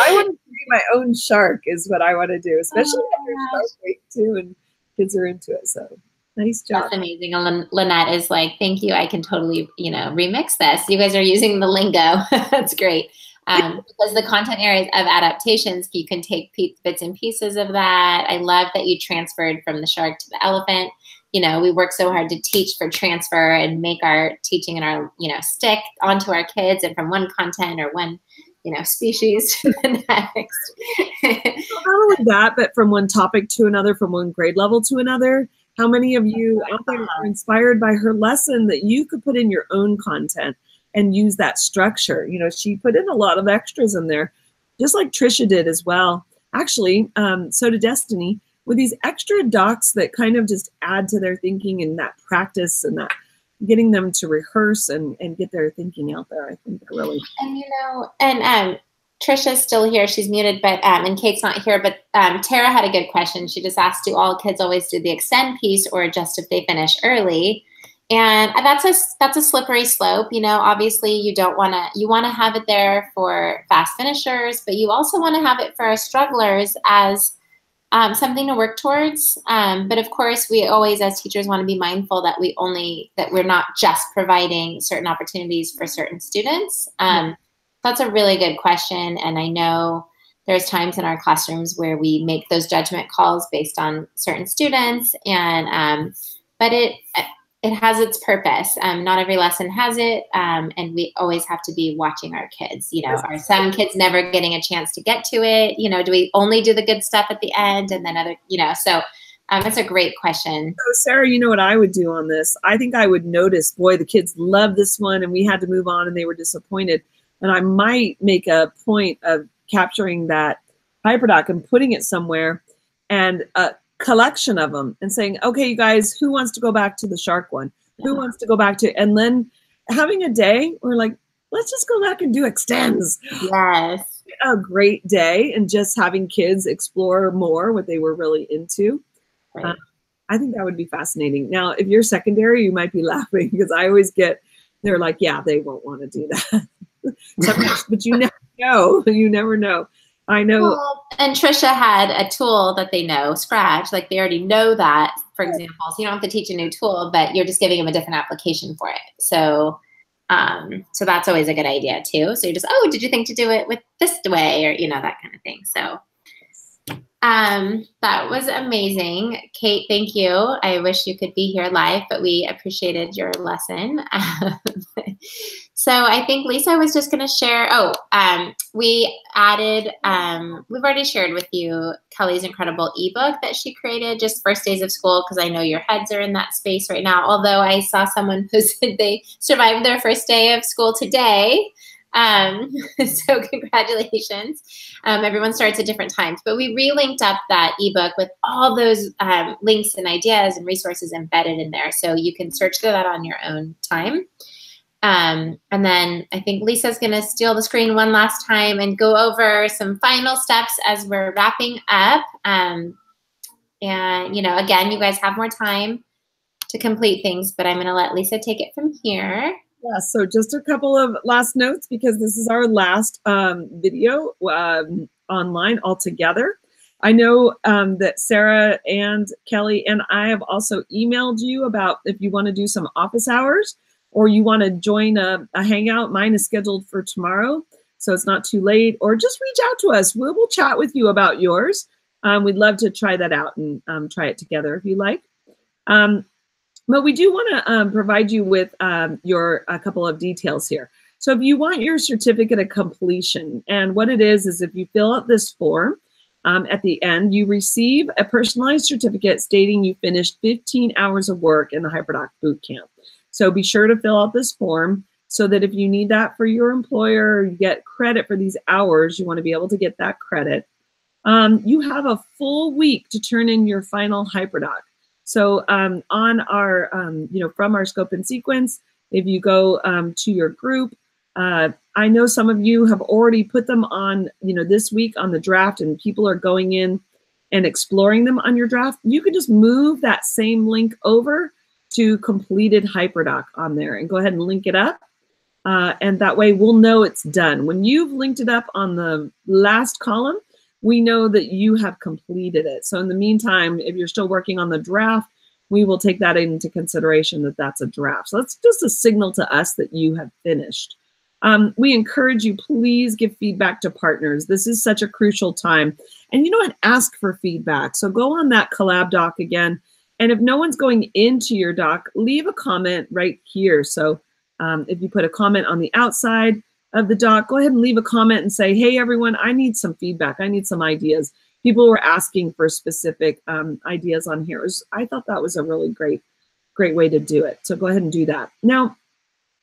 I want to create my own shark is what I want to do, especially after Shark Week too, and kids are into it. So nice job. That's amazing. And Lynette is like, thank you. I can totally, remix this. You guys are using the lingo. That's great. Because the content areas of adaptations, you can take bits and pieces of that. I love that you transferred from the shark to the elephant. We work so hard to teach for transfer and make our teaching and our, stick onto our kids, and from one content or one, species to the next. Not only that, but from one topic to another, from one grade level to another. How many of you out there are inspired by her lesson that you could put in your own content and use that structure? She put in a lot of extras in there, just like Trisha did as well. Actually, so did Destiny, with these extra docs that kind of just add to their thinking and that practice and that getting them to rehearse and get their thinking out there. I think they're really. And Trisha's still here. She's muted, but and Kate's not here. But Tara had a good question. She just asked, do all kids always do the extend piece, or just if they finish early? And that's a slippery slope. Obviously you want to have it there for fast finishers, but you also want to have it for our strugglers as something to work towards. But of course, we always, as teachers, want to be mindful that we're not just providing certain opportunities for certain students. That's a really good question. And I know there's times in our classrooms where we make those judgment calls based on certain students, and but it has its purpose. Not every lesson has it, and we always have to be watching our kids. Are some kids never getting a chance to get to it? Do we only do the good stuff at the end, and then other, so That's a great question. So Sarah, you know what I would do on this? I think I would notice, boy, the kids love this one and we had to move on and they were disappointed. And I might make a point of capturing that HyperDoc and putting it somewhere and a collection of them and saying, okay, you guys, who wants to go back to the shark one? Who wants to go back to, and then having a day where like, let's just go back and do extends. Yes. A great day and just having kids explore more what they were really into. Right. I think that would be fascinating. Now, if you're secondary, you might be laughing because I always get, they're like, yeah, they won't want to do that. But you never know. You never know. I know. Well, and Trisha had a tool that they know, Scratch. Like they already know that, for example. So you don't have to teach a new tool, but you're just giving them a different application for it. So so that's always a good idea too. So you're just, oh, did you think to do it with this way, or that kind of thing. So that was amazing. Kate, thank you. I wish you could be here live, but we appreciated your lesson. So I think Lisa was just going to share. We added, we've already shared with you Kelly's incredible ebook that she created, just first days of school, because I know your heads are in that space right now. Although I saw someone who said they survived their first day of school today. So congratulations. Everyone starts at different times, but we relinked up that ebook with all those links and ideas and resources embedded in there. So you can search through that on your own time. And then I think Lisa's going to steal the screen one last time and go over some final steps as we're wrapping up. And, again, you guys have more time to complete things, but I'm going to let Lisa take it from here. Yeah, so just a couple of last notes because this is our last video online altogether. I know that Sarah and Kelly and I have also emailed you about if you want to do some office hours or you want to join a hangout. Mine is scheduled for tomorrow, so it's not too late. Or just reach out to us. We'll chat with you about yours. We'd love to try that out and try it together if you like. But we do want to provide you with a couple of details here. So if you want your certificate of completion, and what it is if you fill out this form, at the end, you receive a personalized certificate stating you finished 15 hours of work in the HyperDoc Bootcamp. So be sure to fill out this form so that if you need that for your employer, or you get credit for these hours, you want to be able to get that credit. You have a full week to turn in your final HyperDoc. So on our, from our scope and sequence, if you go to your group, I know some of you have already put them on, this week on the draft, and people are going in and exploring them on your draft. You can just move that same link over to completed HyperDoc on there and go ahead and link it up. And that way we'll know it's done. When you've linked it up on the last column, we know that you have completed it. So in the meantime, if you're still working on the draft, we will take that into consideration that that's a draft. So that's just a signal to us that you have finished. We encourage you, please give feedback to partners. This is such a crucial time. And you know what? Ask for feedback. So go on that collab doc again. And if no one's going into your doc, leave a comment right here. So if you put a comment on the outside of the doc, go ahead and leave a comment and say, hey, everyone, I need some feedback. I need some ideas. People were asking for specific ideas on here. I thought that was a really great way to do it. So go ahead and do that. Now,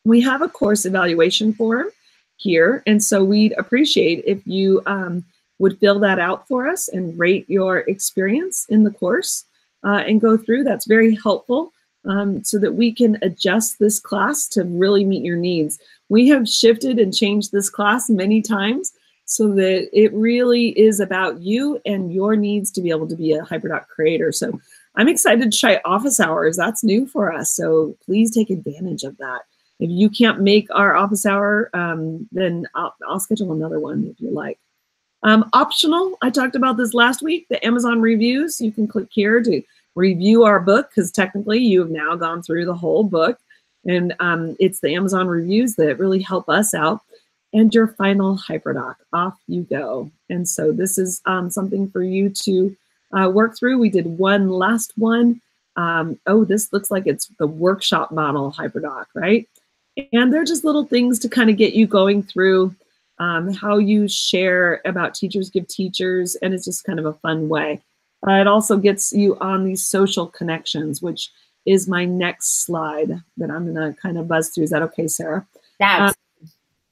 we have a course evaluation form here. And so we'd appreciate if you would fill that out for us and rate your experience in the course and go through. That's very helpful so that we can adjust this class to really meet your needs. We have shifted and changed this class many times so that it really is about you and your needs to be able to be a HyperDoc creator. So I'm excited to try office hours. That's new for us. So please take advantage of that. If you can't make our office hour, then I'll schedule another one if you like. Optional, I talked about this last week, the Amazon reviews. You can click here to review our book because technically you have now gone through the whole book. And it's the Amazon reviews that really help us out. And your final HyperDoc, off you go. And so this is something for you to work through. We did one last one. This looks like it's the workshop model HyperDoc, right? And they're just little things to kind of get you going through how you share about Teachers Give Teachers. And it's just kind of a fun way. It also gets you on these social connections, which is my next slide that I'm going to kind of buzz through. Is that okay, Sarah? Yeah.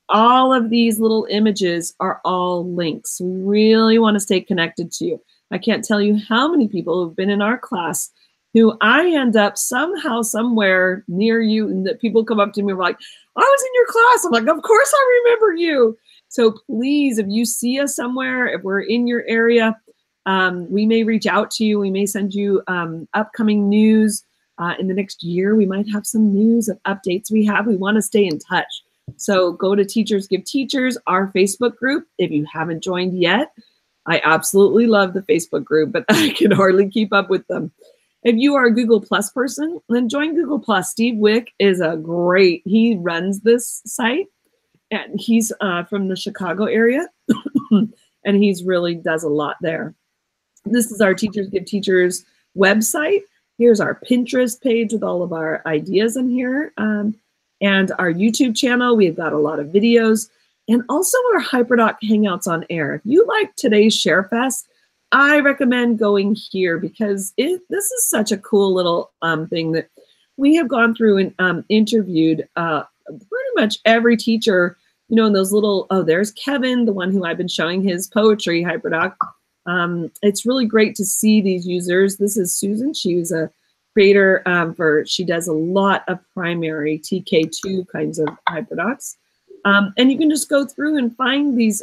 All of these little images are all links. We really want to stay connected to you. I can't tell you how many people who've been in our class who I end up somehow, somewhere near you, and that people come up to me and are like, I was in your class. I'm like, of course I remember you. So please, if you see us somewhere, if we're in your area, we may reach out to you. We may send you upcoming news. In the next year, we might have some news of updates we have. We want to stay in touch. So go to Teachers Give Teachers, our Facebook group. If you haven't joined yet, I absolutely love the Facebook group, but I can hardly keep up with them. If you are a Google Plus person, then join Google Plus. Steve Wick is he runs this site, and he's from the Chicago area, and he's really does a lot there. This is our Teachers Give Teachers website. Here's our Pinterest page with all of our ideas in here, and our YouTube channel. We've got a lot of videos, and also our HyperDoc Hangouts on air. If you like today's ShareFest, I recommend going here because this is such a cool little thing that we have gone through and interviewed pretty much every teacher, you know, in those little, there's Kevin, the one who I've been showing his poetry, HyperDoc. It's really great to see these users. This is Susan. She was a creator she does a lot of primary TK2 kinds of HyperDocs. And you can just go through and find these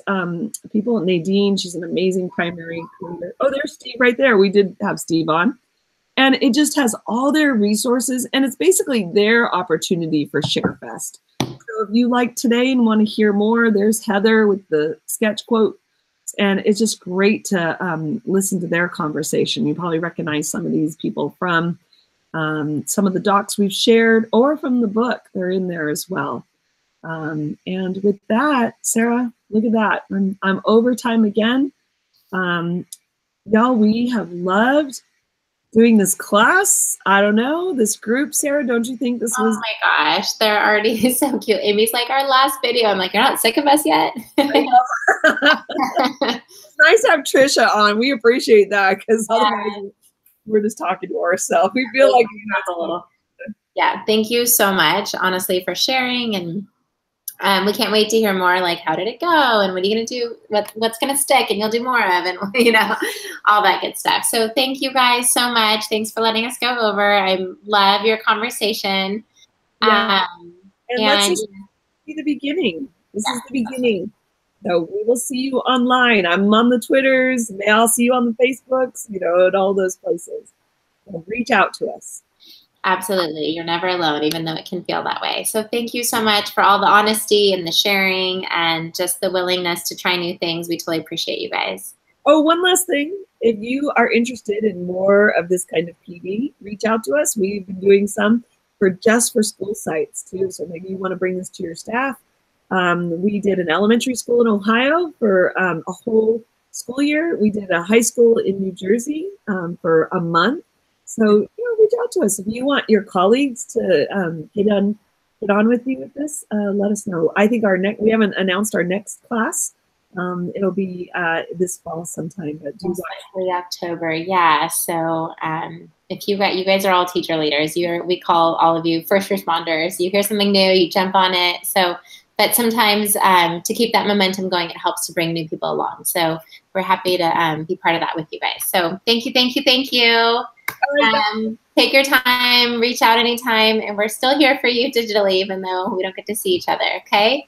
people. Nadine, she's an amazing primary creator. Oh, there's Steve right there. We did have Steve on. And it just has all their resources, and it's basically their opportunity for ShareFest. So if you like today and want to hear more, there's Heather with the sketch quote. And it's just great to listen to their conversation. You probably recognize some of these people from some of the docs we've shared or from the book. They're in there as well. And with that, Sarah, look at that. I'm over time again. Y'all, we have loved doing this class. I don't know, this group, Sarah, don't you think this was? Oh my gosh, they're already so cute. Amy's like, our last video. I'm like, you're not sick of us yet? It's nice to have Trisha on. We appreciate that because otherwise we're just talking to ourselves. We feel like a little. Yeah, thank you so much, honestly, for sharing. And we can't wait to hear more, like, how did it go? And what are you going to do? What's going to stick and you'll do more of? And, you know, all that good stuff. So thank you guys so much. Thanks for letting us go over. I love your conversation. Yeah. And let's just see the beginning. This is the beginning. So we will see you online. I'm on the Twitters. I'll see you on the Facebooks, you know, at all those places. So reach out to us. Absolutely. You're never alone, even though it can feel that way. So thank you so much for all the honesty and the sharing and just the willingness to try new things. We totally appreciate you guys. Oh, one last thing. If you are interested in more of this kind of PD, reach out to us. We've been doing some just for school sites too. So maybe you want to bring this to your staff. We did an elementary school in Ohio for a whole school year. We did a high school in New Jersey for a month. So, you know, reach out to us. If you want your colleagues to get on with you with this, let us know. I think we haven't announced our next class. It'll be this fall sometime, but October. Yeah. So if you guys are all teacher leaders, we call all of you first responders. You hear something new, you jump on it. So, but sometimes to keep that momentum going, it helps to bring new people along. So we're happy to be part of that with you guys. So thank you, thank you, thank you. Take your time, reach out anytime, and we're still here for you digitally, even though we don't get to see each other, okay?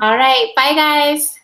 All right, bye guys.